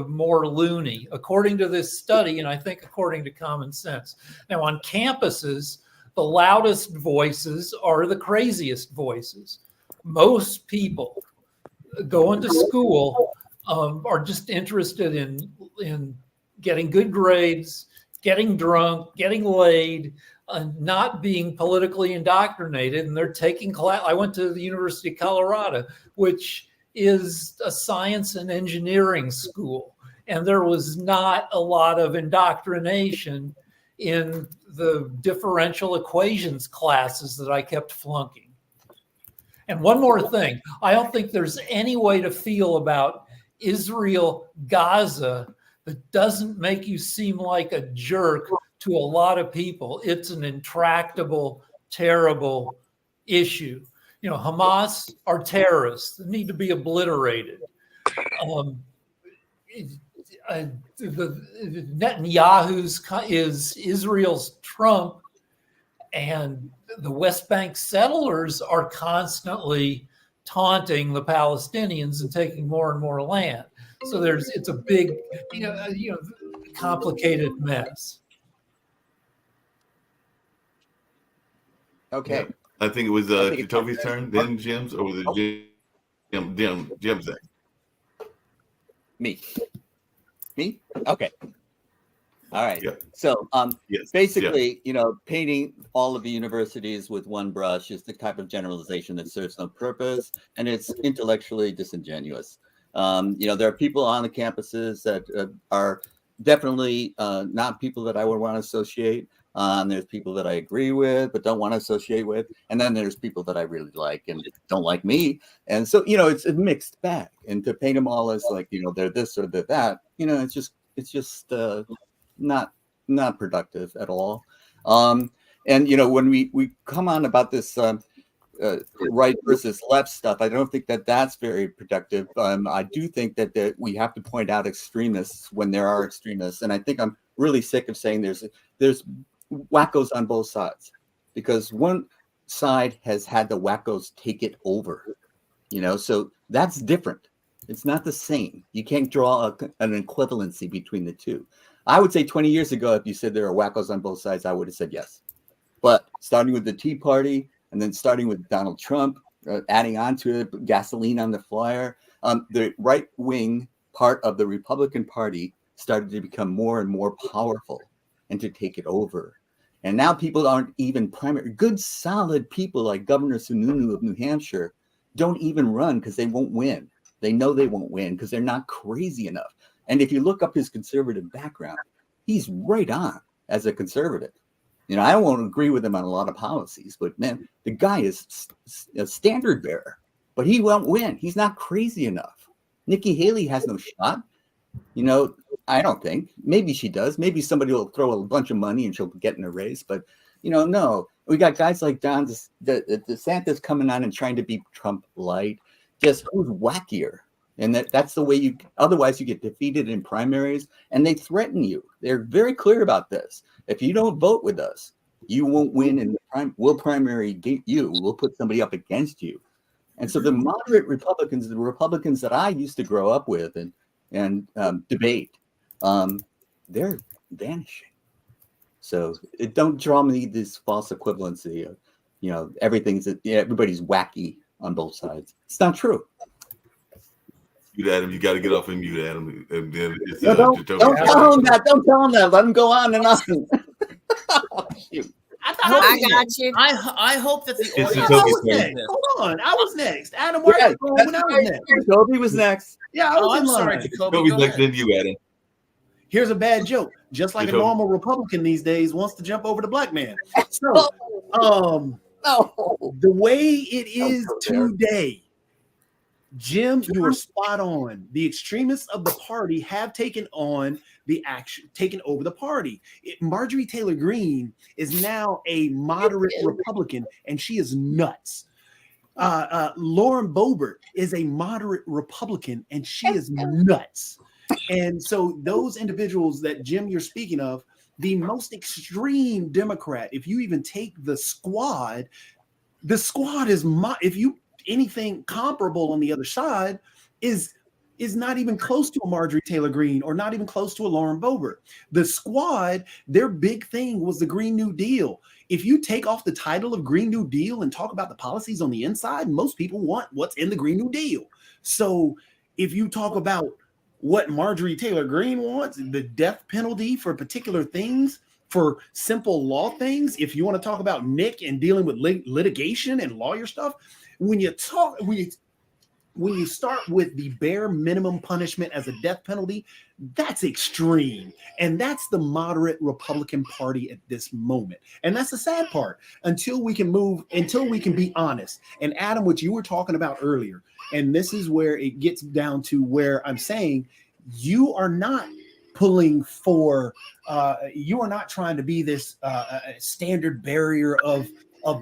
more loony, according to this study, and I think according to common sense. Now, on campuses, the loudest voices are the craziest voices. Most people going to school are just interested in getting good grades, getting drunk, getting laid, not being politically indoctrinated. And they're taking class. I went to the University of Colorado, which is a science and engineering school. And there was not a lot of indoctrination in the differential equations classes that I kept flunking. And one more thing, I don't think there's any way to feel about Israel, Gaza, that doesn't make you seem like a jerk to a lot of people. It's an intractable, terrible issue. You know, Hamas are terrorists, they need to be obliterated. Netanyahu's is Israel's Trump, and the West Bank settlers are constantly taunting the Palestinians and taking more and more land. So it's a big, complicated mess. Okay. I think it was Jacoby's turn, then Jim's, or was it Jim's next? Me? Okay. All right. Yeah. So Yes. basically, painting all of the universities with one brush is the type of generalization that serves no purpose, and it's intellectually disingenuous. There are people on the campuses that are definitely not people that I would want to associate. There's people that I agree with but don't want to associate with, and then there's people that I really like and don't like me. And so it's a mixed bag. And to paint them all as like they're this or they're that, it's just not productive at all. And when we come on about this right versus left stuff. I don't think that that's very productive. I do think that we have to point out extremists when there are extremists, and I think I'm really sick of saying there's wackos on both sides, because one side has had the wackos take it over, so that's different. It's not the same. You can't draw an equivalency between the two. I would say 20 years ago, if you said there are wackos on both sides, I would have said yes. But starting with the Tea Party and then starting with Donald Trump, adding on to it, gasoline on the fire, the right-wing part of the Republican Party started to become more and more powerful and to take it over. And now people aren't even primary. Good, solid people like Governor Sununu of New Hampshire don't even run because they won't win. They know they won't win because they're not crazy enough. And if you look up his conservative background, he's right on as a conservative. I won't agree with him on a lot of policies, but man, the guy is a standard bearer, but he won't win. He's not crazy enough. Nikki Haley has no shot. I don't think. Maybe she does. Maybe somebody will throw a bunch of money and she'll get in a race. But, no. We got guys like Don DeSantis coming on and trying to be Trump light. Just who's wackier? And that's the way otherwise you get defeated in primaries, and they threaten you. They're very clear about this. If you don't vote with us, you won't win in the we'll primary you. We'll put somebody up against you. And so the moderate Republicans, the Republicans that I used to grow up with and debate, they're vanishing. So don't draw me this false equivalency of, everybody's wacky on both sides. It's not true. Mute Adam, you got to get off and mute Adam. And then don't tell him that. Don't tell him that. Let him go on and on. Oh, shoot. I got you. I hope that the It's audience. Toby's I was turn. next. Hold on. I was next. Adam, where are you going when I was next? Toby was next. Yeah, I Oh, was I'm in sorry, line. Jacoby. Toby's Go next, ahead. then you, Adam. Here's a bad joke. Just like a Jacoby. normal Republican these days wants to jump over the black man. So, No. the way it is Don't go there. today, Jim, you are spot on. The extremists of the party have taken over the party. Marjorie Taylor Greene is now a moderate Republican, and she is nuts. Lauren Boebert is a moderate Republican, and she is nuts. And so those individuals that, Jim, you're speaking of, the most extreme Democrat, if you even take the squad is if you anything comparable on the other side is not even close to a Marjorie Taylor Greene or not even close to a Lauren Boebert. The squad, their big thing was the Green New Deal. If you take off the title of Green New Deal and talk about the policies on the inside, most people want what's in the Green New Deal. So if you talk about what Marjorie Taylor Greene wants, the death penalty for particular things, for simple law things, if you want to talk about Nick and dealing with litigation and lawyer stuff, when you start with the bare minimum punishment as a death penalty, that's extreme. And that's the moderate Republican Party at this moment. And that's the sad part. Until we can be honest. And Adam, what you were talking about earlier, and this is where it gets down to where I'm saying you are not pulling for, you are not trying to be this standard barrier of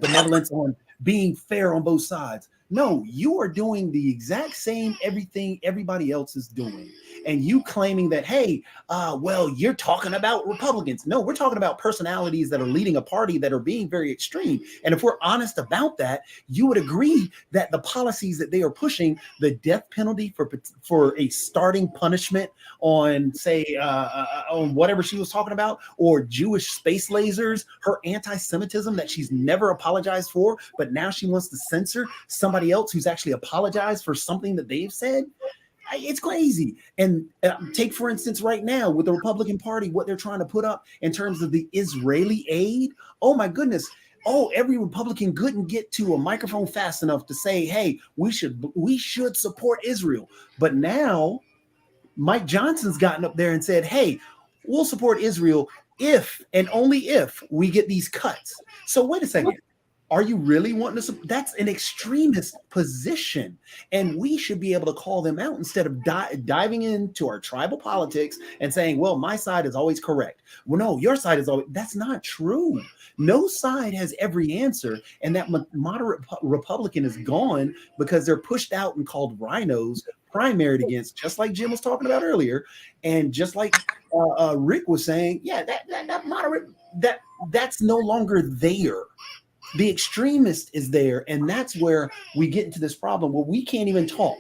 benevolence on being fair on both sides. No, you are doing the exact same everything everybody else is doing. And you claiming that, hey, well, you're talking about Republicans. No, we're talking about personalities that are leading a party that are being very extreme. And if we're honest about that, you would agree that the policies that they are pushing, the death penalty for a starting punishment on, say, on whatever she was talking about, or Jewish space lasers, her anti-Semitism that she's never apologized for, but now she wants to censor somebody else who's actually apologized for something that they've said. It's crazy. And take, for instance, right now with the Republican Party, what they're trying to put up in terms of the Israeli aid. Oh, my goodness. Oh, every Republican couldn't get to a microphone fast enough to say, hey, we should support Israel. But now Mike Johnson's gotten up there and said, hey, we'll support Israel if and only if we get these cuts. So wait a second. Are you really wanting to? That's an extremist position. And we should be able to call them out instead of diving into our tribal politics and saying, well, my side is always correct. Well, no, your side is always. That's not true. No side has every answer. And that moderate Republican is gone because they're pushed out and called rhinos, primaried against, just like Jim was talking about earlier. And just like Rick was saying, yeah, that moderate, that's no longer there. The extremist is there, and that's where we get into this problem where we can't even talk.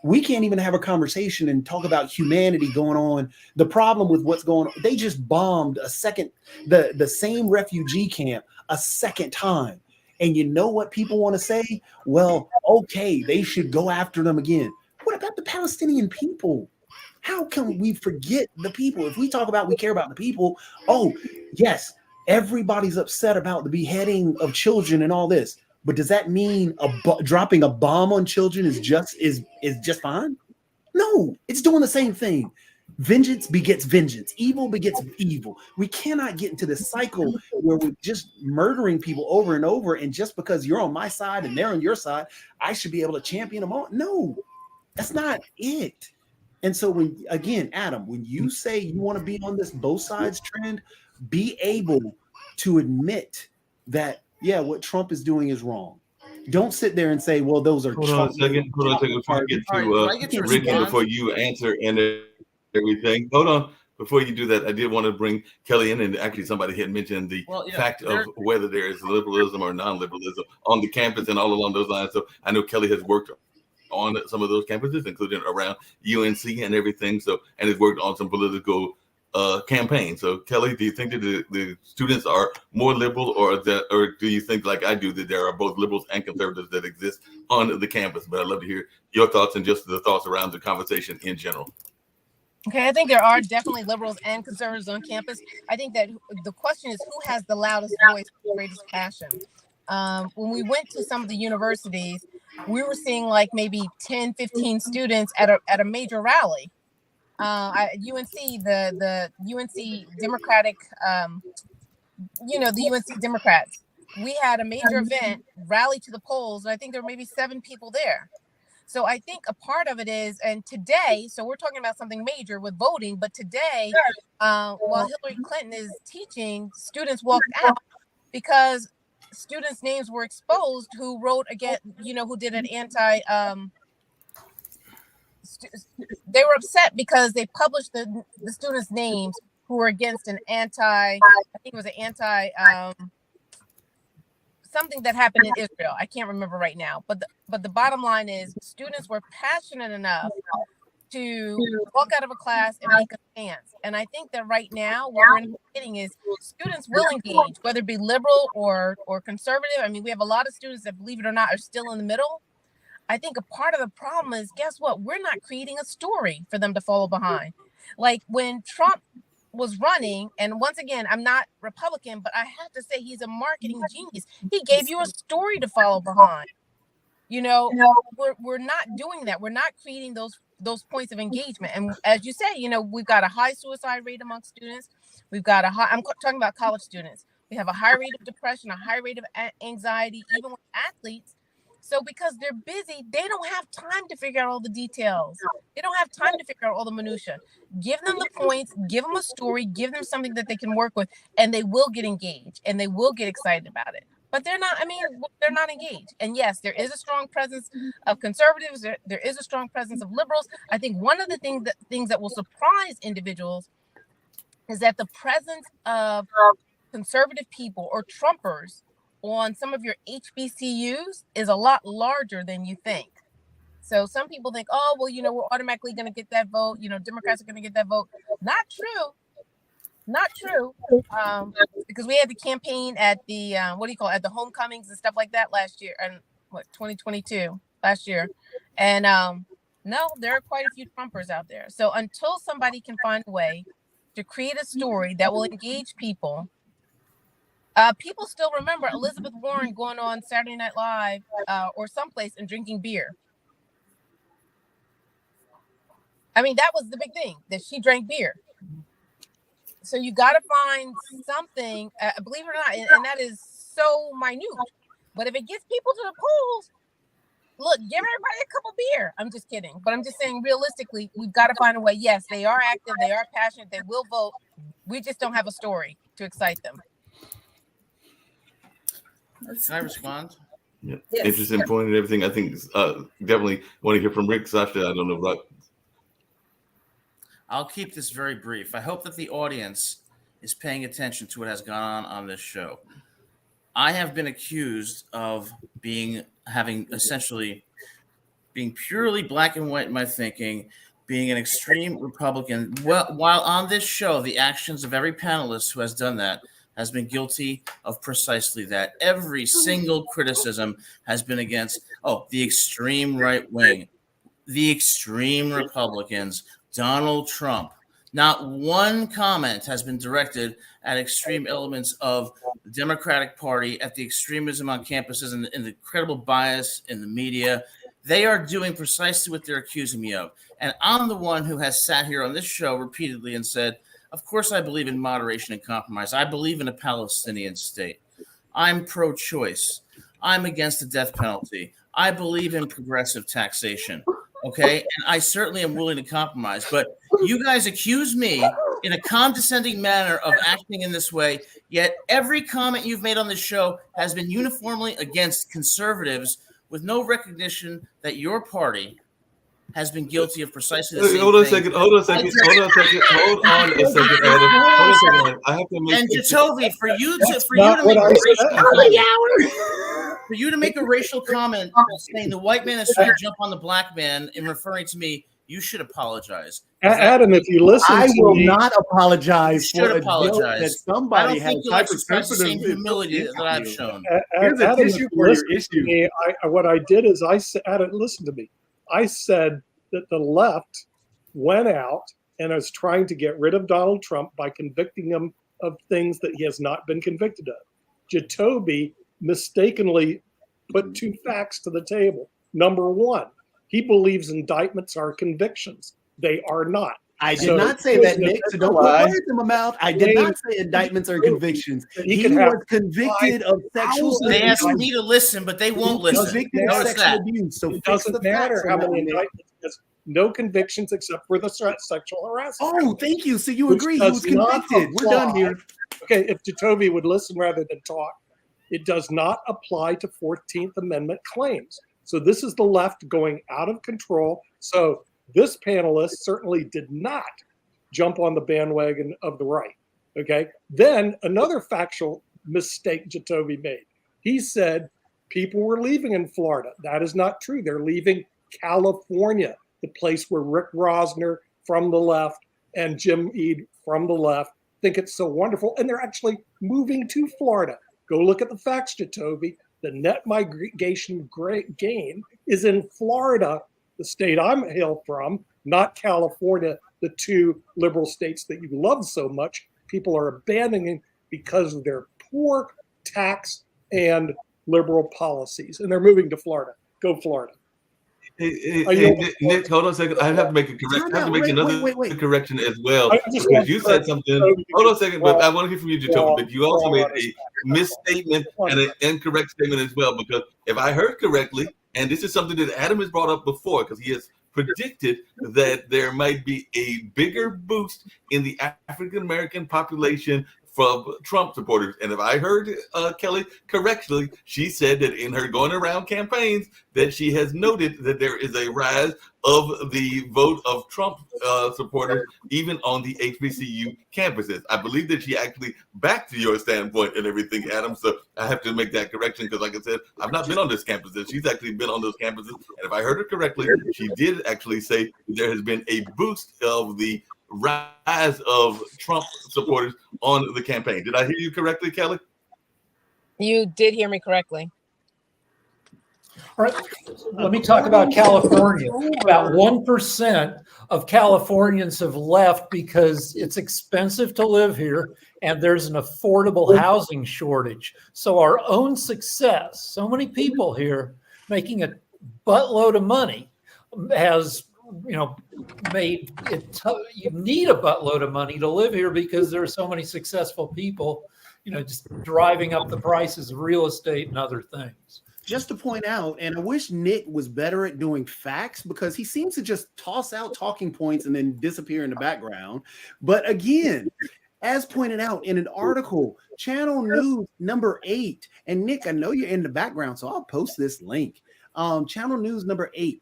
We can't even have a conversation and talk about humanity going on. The problem with what's going on, they just bombed the same refugee camp a second time. And you know what people want to say? Well, okay, they should go after them again. What about the Palestinian people? How can we forget the people? If we talk about we care about the people, oh, yes, everybody's upset about the beheading of children and all this, but does that mean dropping a bomb on children is just fine? No, it's doing the same thing. Vengeance begets vengeance. Evil begets evil. We cannot get into this cycle where we're just murdering people over and over, and just because you're on my side and they're on your side, I should be able to champion them all. No, that's not it. And so when, again, Adam, when you say you want to be on this both sides trend, be able to admit that, yeah, what Trump is doing is wrong. Don't sit there and say, well, those are Hold on a second. Before I get to Rick, and before you answer and everything. Hold on. Before you do that, I did want to bring Kelly in, and actually somebody had mentioned the fact of whether there is liberalism or non-liberalism on the campus and all along those lines. So I know Kelly has worked on some of those campuses, including around UNC and everything. So, and has worked on some political campaign. So Kelly, do you think that the students are more liberal, or do you think, like I do, that there are both liberals and conservatives that exist on the campus? But I'd love to hear your thoughts and just the thoughts around the conversation in general. Okay, I think there are definitely liberals and conservatives on campus. I think that the question is who has the loudest voice, the greatest passion. When we went to some of the universities, we were seeing like maybe 10, 15 students at a major rally. At UNC, the UNC Democratic, the UNC Democrats, we had a major event, rally to the polls, and I think there were maybe 7 people there. So I think a part of it is, and today, so we're talking about something major with voting, but today, while Hillary Clinton is teaching, students walked out because students' names were exposed who wrote again, who did an they were upset because they published the students' names who were against I think it was an something that happened in Israel. I can't remember right now, but the bottom line is students were passionate enough to walk out of a class and make a stance. And I think that right now what we're getting is students will engage, whether it be liberal or conservative. I mean, we have a lot of students that, believe it or not, are still in the middle. I think a part of the problem is, guess what? We're not creating a story for them to follow behind. Like when Trump was running, and once again, I'm not Republican, but I have to say he's a marketing genius. He gave you a story to follow behind. We're not doing that. We're not creating those points of engagement. And as you say, we've got a high suicide rate among students. We've got I'm talking about college students. We have a high rate of depression, a high rate of anxiety, even with athletes. So because they're busy, they don't have time to figure out all the details. They don't have time to figure out all the minutia. Give them the points, give them a story, give them something that they can work with, and they will get engaged and they will get excited about it. But they're not engaged. And yes, there is a strong presence of conservatives. There is a strong presence of liberals. I think one of the things that will surprise individuals is that the presence of conservative people or Trumpers on some of your HBCUs is a lot larger than you think. So some people think, oh, well, we're automatically going to get that vote. Democrats are going to get that vote. Not true. Because we had the campaign at the, at the homecomings and stuff like that last year, and 2022, last year. And no, there are quite a few Trumpers out there. So until somebody can find a way to create a story that will engage people, people still remember Elizabeth Warren going on Saturday Night Live or someplace and drinking beer. I mean, that was the big thing, that she drank beer. So you got to find something, believe it or not, and that is so minute. But if it gets people to the polls, look, give everybody a couple beer. I'm just kidding. But I'm just saying, realistically, we've got to find a way. Yes, they are active. They are passionate. They will vote. We just don't have a story to excite them. Can I respond? Yeah. Yes. Interesting point and everything. I think definitely want to hear from Rick. Sasha, I don't know about. I'll keep this very brief. I hope that the audience is paying attention to what has gone on this show. I have been accused of having essentially being purely black and white in my thinking, being an extreme Republican. Well, while on this show, the actions of every panelist who has done that has been guilty of precisely that. Every single criticism has been against, the extreme right wing, the extreme Republicans, Donald Trump. Not one comment has been directed at extreme elements of the Democratic Party, at the extremism on campuses, and the incredible bias in the media. They are doing precisely what they're accusing me of. And I'm the one who has sat here on this show repeatedly and said, of course I believe in moderation and compromise. I believe in a Palestinian state. I'm pro-choice. I'm against the death penalty. I believe in progressive taxation. Okay, and I certainly am willing to compromise, but you guys accuse me in a condescending manner of acting in this way, yet every comment you've made on this show has been uniformly against conservatives with no recognition that your party has been guilty of precisely the same Hold on a thing. second. Hold on a second. Adam. I have to make And Jacoby, for you to make a racial comment saying the white man is trying to jump on the black man and referring to me, you should apologize. Adam, if you listen I to will me, not apologize You for should a joke apologize. that somebody I don't has think you'll express the same humility that I've shown. Here's a Adam, if tissue you for your listen to issue. me, what I did is I said, Adam, listen to me. I said that the left went out and is trying to get rid of Donald Trump by convicting him of things that he has not been convicted of. Jacoby mistakenly put two facts to the table. Number one, he believes indictments are convictions. They are not. I did So not say that, Nick. So don't put words in my mouth. I did not say indictments are convictions. He He could have was convicted of sexual They asked abuse. me to listen, but they won't listen. Convicted of Notice sexual that. abuse. So It fix the doesn't matter facts how on that many one, Nick. indictments. There's no convictions except for the sexual harassment. Oh, thank you. So you Which agree he does was not convicted. We're done apply. here. Okay, if Jacoby would listen rather than talk, it does not apply to 14th Amendment claims. So this is the left going out of control. So this panelist certainly did not jump on the bandwagon of the right. Okay. Then another factual mistake Jacoby made. He said people were leaving in Florida. That is not true. They're leaving California, the place where Rick Rosner from the left and Jim Eade from the left think it's so wonderful. And they're actually moving to Florida. Go look at the facts, Jacoby. The net migration gain is in Florida, the state I'm hailed from, not California, the two liberal states that you love so much. People are abandoning because of their poor tax and liberal policies, and they're moving to Florida. Go Florida. Hey, Nick, hold on a second. I have to make a correction. I have to make another correction as well. Because you said something. Hold on a second, but I want to hear from you, Jacoby. But you also made a misstatement and an incorrect statement as well. Because if I heard correctly, and this is something that Adam has brought up before, because he has predicted that there might be a bigger boost in the African American population from Trump supporters. And if I heard Kelly correctly, she said that in her going around campaigns that she has noted that there is a rise of the vote of Trump supporters, even on the HBCU campuses. I believe that she actually backed your standpoint and everything, Adam. So I have to make that correction because, like I said, I've not been on this campus. She's actually been on those campuses. And if I heard her correctly, she did actually say there has been a boost of the rise of Trump supporters on the campaign. Did I hear you correctly, Kelly? You did hear me correctly. All right, let me talk about California. About 1% of Californians have left because it's expensive to live here and there's an affordable housing shortage. So our own success, so many people here making a buttload of money has, made it you need a buttload of money to live here because there are so many successful people just driving up the prices of real estate and other things. Just to point out, and I wish Nick was better at doing facts because he seems to just toss out talking points and then disappear in the background. But again, as pointed out in an article, Channel News number 8, and Nick, I know you're in the background, so I'll post this link. Channel News number 8,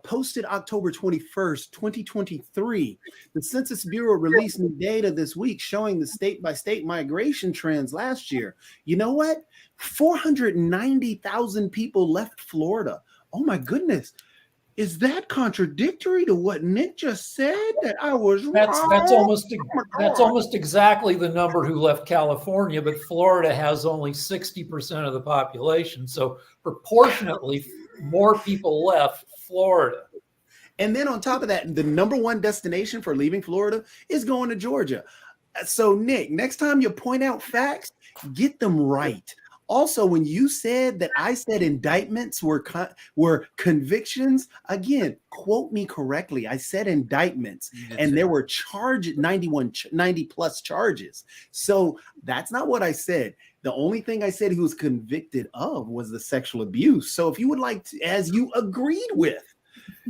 posted October 21st, 2023. The Census Bureau released new data this week showing the state-by-state migration trends last year. You know what? 490,000 people left Florida. Oh my goodness. Is that contradictory to what Nick just said? That I was wrong? That's almost exactly the number who left California, but Florida has only 60% of the population. So proportionately, more people left Florida. And then on top of that, the number one destination for leaving Florida is going to Georgia. So Nick, next time you point out facts, get them right. Also, when you said that I said indictments were convictions, again, quote me correctly. I said indictments, and there were 90 plus charges. So that's not what I said. The only thing I said he was convicted of was the sexual abuse. So if you would like to, as you agreed with,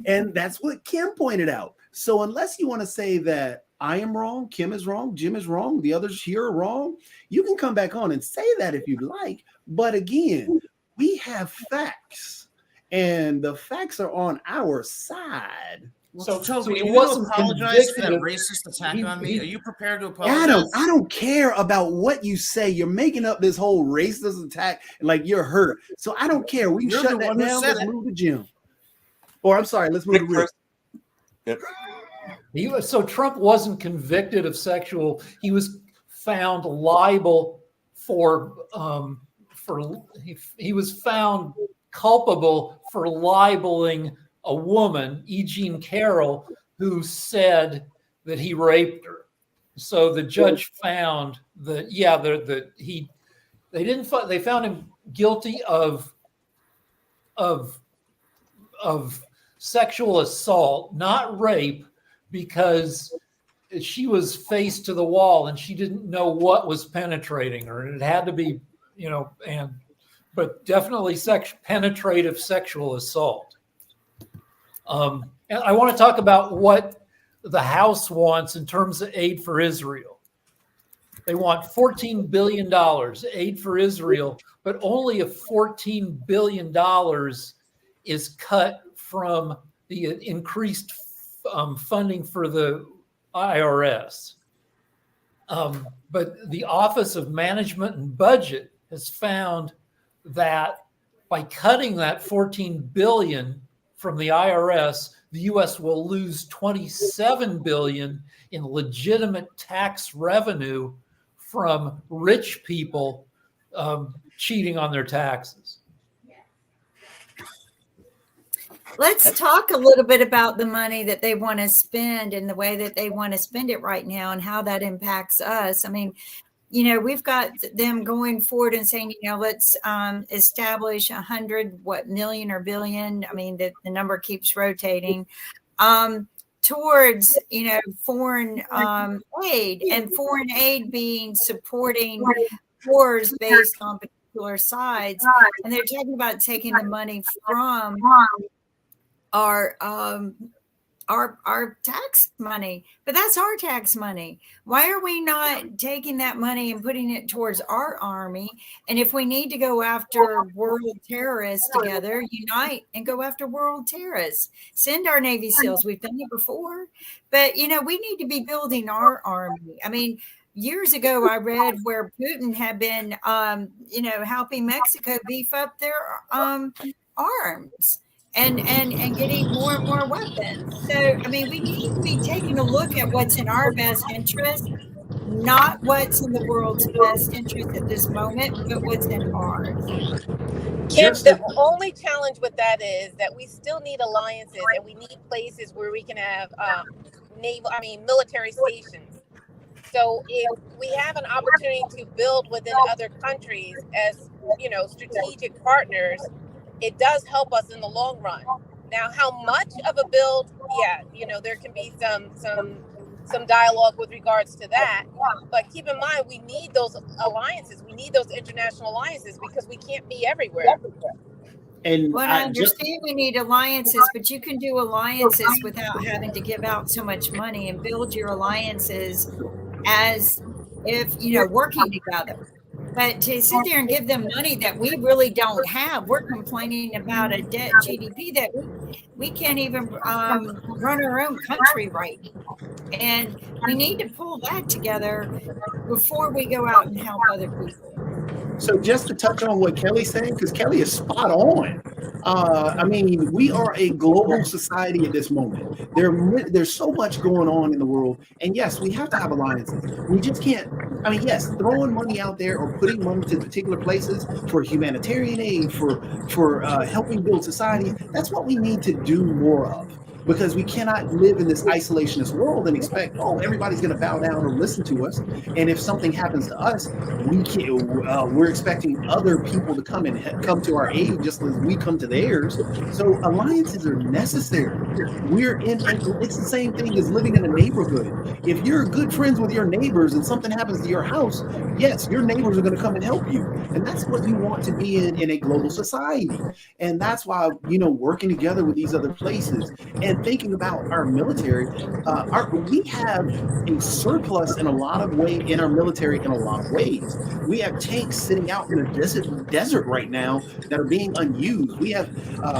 and that's what Kim pointed out. So unless you want to say that I am wrong, Kim is wrong, Jim is wrong, the others here are wrong, you can come back on and say that if you'd like. But again, we have facts, and the facts are on our side. So Toby, he you wasn't apologize for that convicted of- racist attack on me? Are you prepared to apologize? I don't care about what you say. You're making up this whole racist attack like you're hurt. So I don't care. We can You're shut the that one who down. said Let's it. move to Jim. Or I'm sorry, let's move to Rick. So Trump wasn't convicted of sexual. He was found liable he was found culpable for libeling a woman, E. Jean Carroll, who said that he raped her. So the judge found that they found him guilty of sexual assault, not rape, because she was face to the wall and she didn't know what was penetrating her, and it had to be, but definitely penetrative sexual assault. And I want to talk about what the House wants in terms of aid for Israel. They want $14 billion aid for Israel, but only if $14 billion is cut from the increased funding for the IRS. But the Office of Management and Budget has found that by cutting that $14 billion from the IRS, the U.S. will lose $27 billion in legitimate tax revenue from rich people cheating on their taxes. Let's talk a little bit about the money that they want to spend and the way that they want to spend it right now and how that impacts us. I mean, we've got them going forward and saying, let's establish 100 million or billion. I mean, the number keeps rotating towards, foreign aid, and foreign aid being supporting wars based on particular sides. And they're talking about taking the money from our tax money, but that's our tax money. Why are we not taking that money and putting it towards our army? And if we need to go after world terrorists together, unite and go after world terrorists. Send our Navy SEALs. We've done it before, but we need to be building our army. I mean, years ago, I read where Putin had been, helping Mexico beef up their arms. And getting more and more weapons. So, I mean, we need to be taking a look at what's in our best interest, not what's in the world's best interest at this moment, but what's in ours. Kim, the only challenge with that is that we still need alliances, and we need places where we can have military stations. So if we have an opportunity to build within other countries as, strategic partners, it does help us in the long run. Now, how much of a build? Yeah, there can be some some dialogue with regards to that. But keep in mind, we need those alliances. We need those international alliances because we can't be everywhere. And Well, I understand we need alliances, but you can do alliances without having to give out so much money and build your alliances as if, working together. But to sit there and give them money that we really don't have, we're complaining about a debt GDP that we can't even run our own country right. And we need to pull that together before we go out and help other people. So just to touch on what Kelly's saying, because Kelly is spot on. I mean, we are a global society at this moment. There's so much going on in the world. And yes, we have to have alliances. We just can't, I mean, yes, throwing money out there or putting money to particular places for humanitarian aid, for helping build society, that's what we need to do more of. Because we cannot live in this isolationist world and expect, everybody's going to bow down or listen to us. And if something happens to us, we're expecting other people to come to our aid just as we come to theirs. So alliances are necessary. It's the same thing as living in a neighborhood. If you're good friends with your neighbors and something happens to your house, yes, your neighbors are going to come and help you. And that's what you want to be in a global society. And that's why, working together with these other places and thinking about our military, we have a surplus in a lot of ways in our military in a lot of ways. We have tanks sitting out in a desert right now that are being unused. We have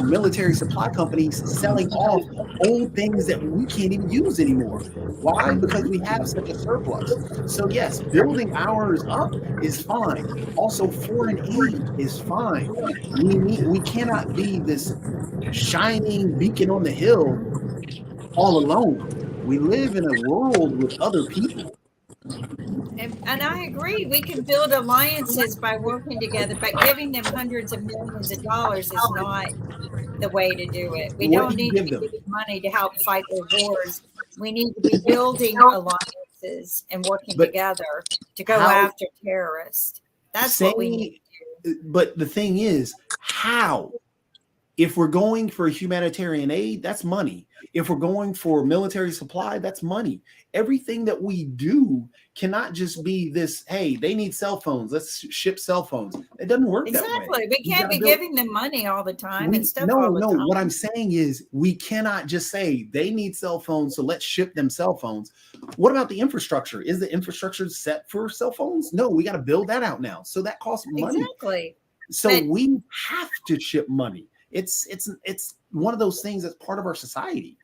military supply companies selling off old things that we can't even use anymore. Why? Because we have such a surplus. So yes, building ours up is fine. Also, foreign aid is fine. We cannot be this shining beacon on the hill all alone. We live in a world with other people. And I agree. We can build alliances by working together, but giving them hundreds of millions of dollars is not the way to do it. We don't need to be giving money to help fight their wars. We need to be building alliances and working together to go after terrorists. That's what we need to do. But the thing is, how? If we're going for humanitarian aid, that's money. If we're going for military supply, that's money. Everything that we do cannot just be this, hey, they need cell phones, let's ship cell phones. It doesn't work that way. Exactly. We can't be giving them money all the time and stuff all the time. What I'm saying is we cannot just say they need cell phones, so let's ship them cell phones. What about the infrastructure? Is the infrastructure set for cell phones? No, we got to build that out now. So that costs money. Exactly. So we have to ship money. It's one of those things that's part of our society.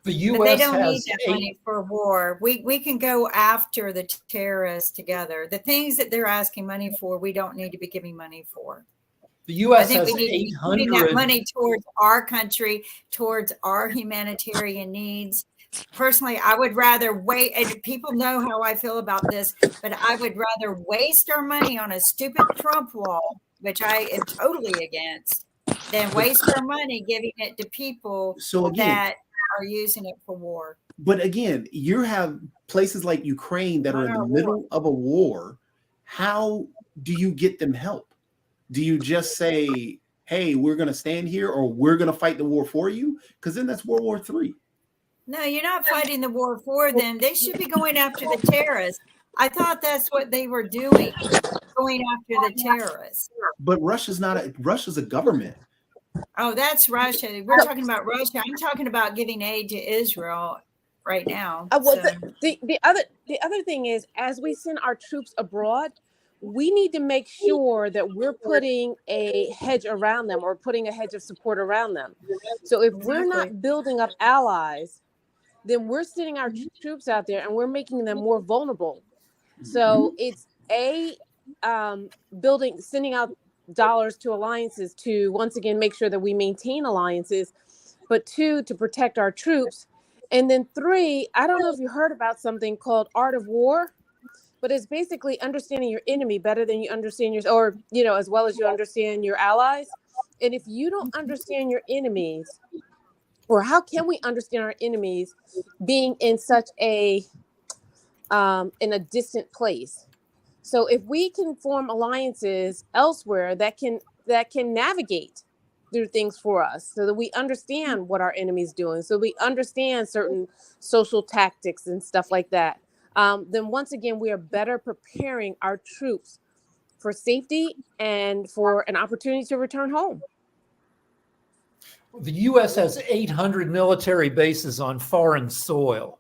The U.S. But they don't need that money for war. We can go after the terrorists together. The things that they're asking money for, we don't need to be giving money for. The U.S. I think has we need to be putting that money towards our country, towards our humanitarian needs. Personally, I would rather wait, and people know how I feel about this, but I would rather waste our money on a stupid Trump wall, which I am totally against, than waste our money giving it to people that are using it for war. But again, you have places like Ukraine that are in the middle of a war. How do you get them help? Do you just say, hey, we're going to stand here, or we're going to fight the war for you? Because then that's World War III. No, you're not fighting the war for them. They should be going after the terrorists. I thought that's what they were doing, going after the terrorists. But Russia's a government. Oh, that's Russia. We're talking about Russia. I'm talking about giving aid to Israel right now. The other thing is, as we send our troops abroad, we need to make sure that we're putting a hedge around them, or putting a hedge of support around them. So if we're not building up allies, then we're sending our troops out there and we're making them more vulnerable. So it's sending out dollars to alliances to once again make sure that we maintain alliances, but 2, to protect our troops. And then 3, I don't know if you heard about something called Art of War, but it's basically understanding your enemy better than you understand as well as you understand your allies. And if you don't understand your enemies, or how can we understand our enemies being in such in a distant place? So if we can form alliances elsewhere that can navigate through things for us so that we understand what our enemy's doing, so we understand certain social tactics and stuff like that, then once again, we are better preparing our troops for safety and for an opportunity to return home. The U.S. has 800 military bases on foreign soil.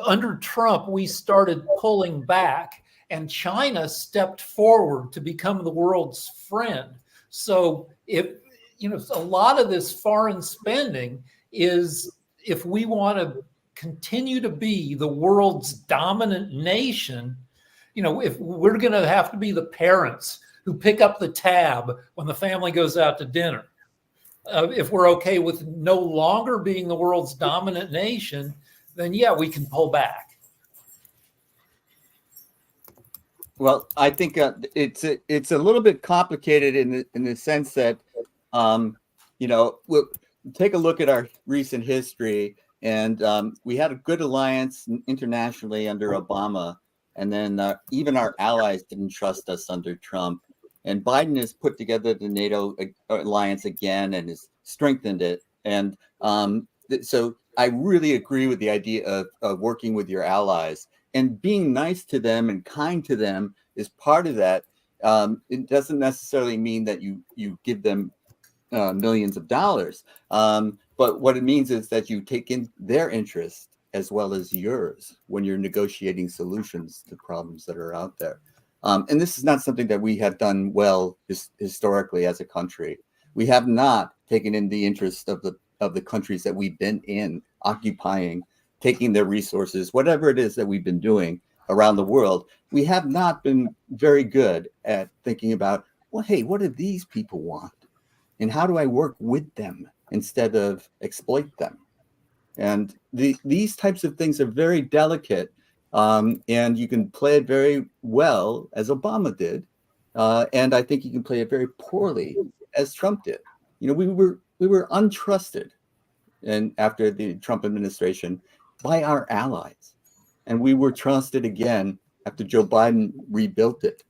Under Trump, we started pulling back, and China stepped forward to become the world's friend. So a lot of this foreign spending is, if we want to continue to be the world's dominant nation, if we're going to have to be the parents who pick up the tab when the family goes out to dinner, if we're okay with no longer being the world's dominant nation, then yeah, we can pull back. Well, I think it's a little bit complicated in the sense that we'll take a look at our recent history, and we had a good alliance internationally under Obama, and then even our allies didn't trust us under Trump. And Biden has put together the NATO alliance again and has strengthened it. And so I really agree with the idea of working with your allies, and being nice to them and kind to them is part of that. It doesn't necessarily mean that you give them millions of dollars. But what it means is that you take in their interest as well as yours when you're negotiating solutions to problems that are out there. And this is not something that we have done well historically as a country. We have not taken in the interest of the countries that we've been in, occupying, taking their resources, whatever it is that we've been doing around the world. We have not been very good at thinking about, well, hey, what do these people want? And how do I work with them instead of exploit them? And these types of things are very delicate. And you can play it very well, as Obama did. And I think you can play it very poorly, as Trump did. We were untrusted, and after the Trump administration, by our allies. And we were trusted again after Joe Biden rebuilt it.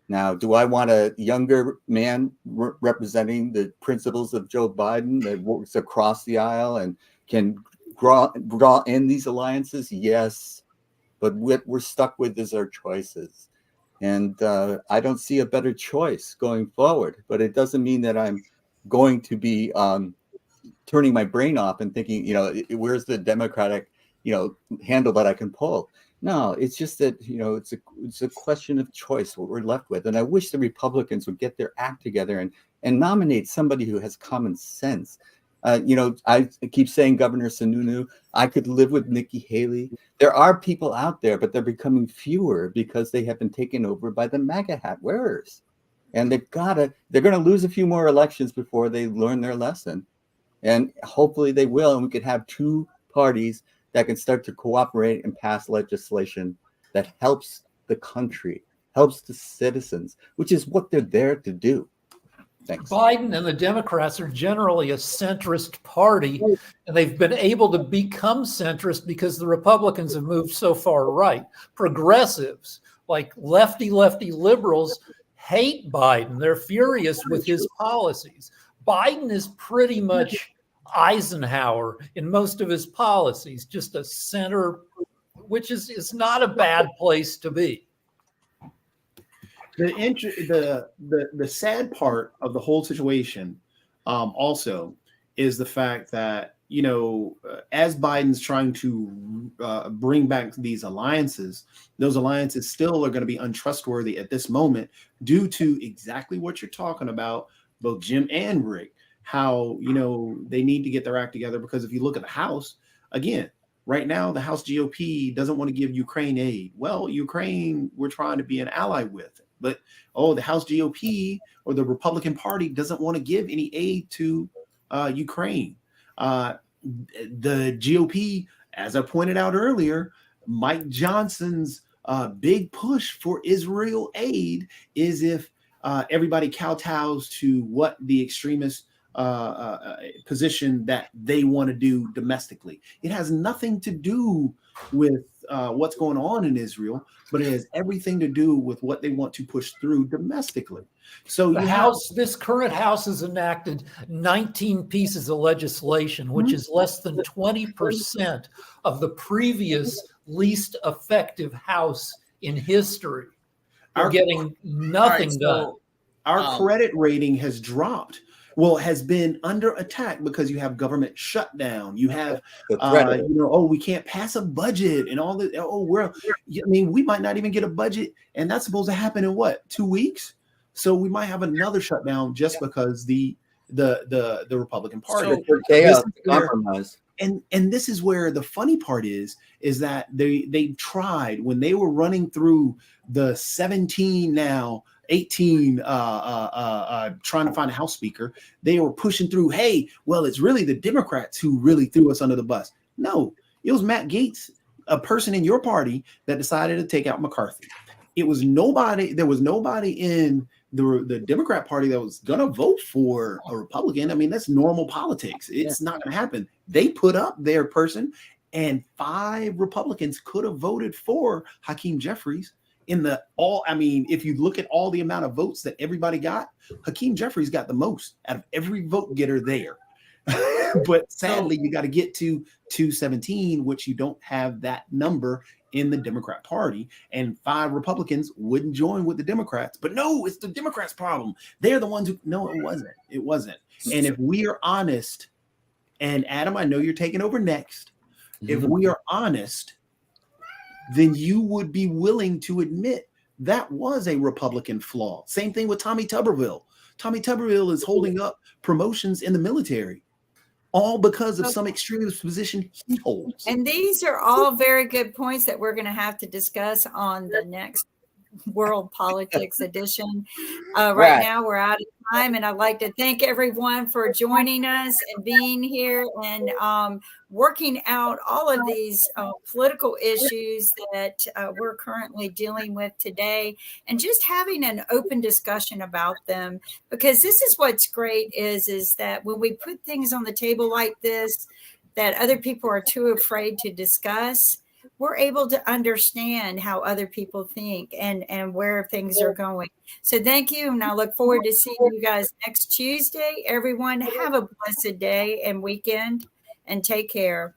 Now, do I want a younger man representing the principles of Joe Biden that works across the aisle and can draw in these alliances? Yes. But what we're stuck with is our choices. And I don't see a better choice going forward. But it doesn't mean that I'm going to be turning my brain off and thinking, where's the Democratic, handle that I can pull? No, it's just that, it's a question of choice, what we're left with. And I wish the Republicans would get their act together and nominate somebody who has common sense. I keep saying Governor Sununu. I could live with Nikki Haley. There are people out there, but they're becoming fewer because they have been taken over by the MAGA hat wearers. And they're going to lose a few more elections before they learn their lesson. And hopefully they will. And we could have two parties that can start to cooperate and pass legislation that helps the country, helps the citizens, which is what they're there to do. Thanks. Biden and the Democrats are generally a centrist party, and they've been able to become centrist because the Republicans have moved so far right. Progressives, like lefty liberals, hate Biden. They're furious with his policies. Biden is pretty much Eisenhower in most of his policies, just a center, which is not a bad place to be. The sad part of the whole situation also is the fact that, as Biden's trying to bring back these alliances, those alliances still are going to be untrustworthy at this moment due to exactly what you're talking about, both Jim and Rick, how, they need to get their act together. Because if you look at the House, again, right now, the House GOP doesn't want to give Ukraine aid. Well, Ukraine, we're trying to be an ally with. But, the House GOP or the Republican Party doesn't want to give any aid to Ukraine. The GOP, as I pointed out earlier, Mike Johnson's big push for Israel aid is if everybody kowtows to what the extremists position that they want to do domestically. It has nothing to do with what's going on in Israel, but it has everything to do with what they want to push through domestically. So This current House has enacted 19 pieces of legislation, which is less than 20% of the previous least effective House in history. We're getting nothing done. Our credit rating has dropped. Well, has been under attack because you have government shutdown. You have, we can't pass a budget and all that. We might not even get a budget, and that's supposed to happen in what, 2 weeks? So we might have another shutdown just because the Republican Party. Compromise. And this is where the funny part is that they tried when they were running through the 17 now 18 trying to find a House Speaker. They were pushing through, hey, well, it's really the Democrats who really threw us under the bus. No, it was Matt Gaetz, a person in your party, that decided to take out McCarthy. It was nobody. There was nobody in the Democrat Party that was going to vote for a Republican. I mean, that's normal politics. It's not going to happen. They put up their person, and 5 Republicans could have voted for Hakeem Jeffries. If you look at all the amount of votes that everybody got, Hakeem Jeffries got the most out of every vote getter there. But sadly, you got to get to 217, which you don't have that number in the Democrat Party, and 5 Republicans wouldn't join with the Democrats. But no, it's the Democrats' problem. They're the ones who, no, it wasn't. It wasn't. And if we are honest, and Adam, I know you're taking over next. If we are honest, then you would be willing to admit that was a Republican flaw. Same thing with Tommy Tuberville. Tommy Tuberville is holding up promotions in the military, all because of some extremist position he holds. And these are all very good points that we're going to have to discuss on the next World Politics edition. Right now, we're out of time, and I'd like to thank everyone for joining us and being here and working out all of these political issues that we're currently dealing with today, and just having an open discussion about them. Because this is what's great is that when we put things on the table like this that other people are too afraid to discuss, we're able to understand how other people think and where things are going. So thank you. And I look forward to seeing you guys next Tuesday. Everyone, have a blessed day and weekend, and take care.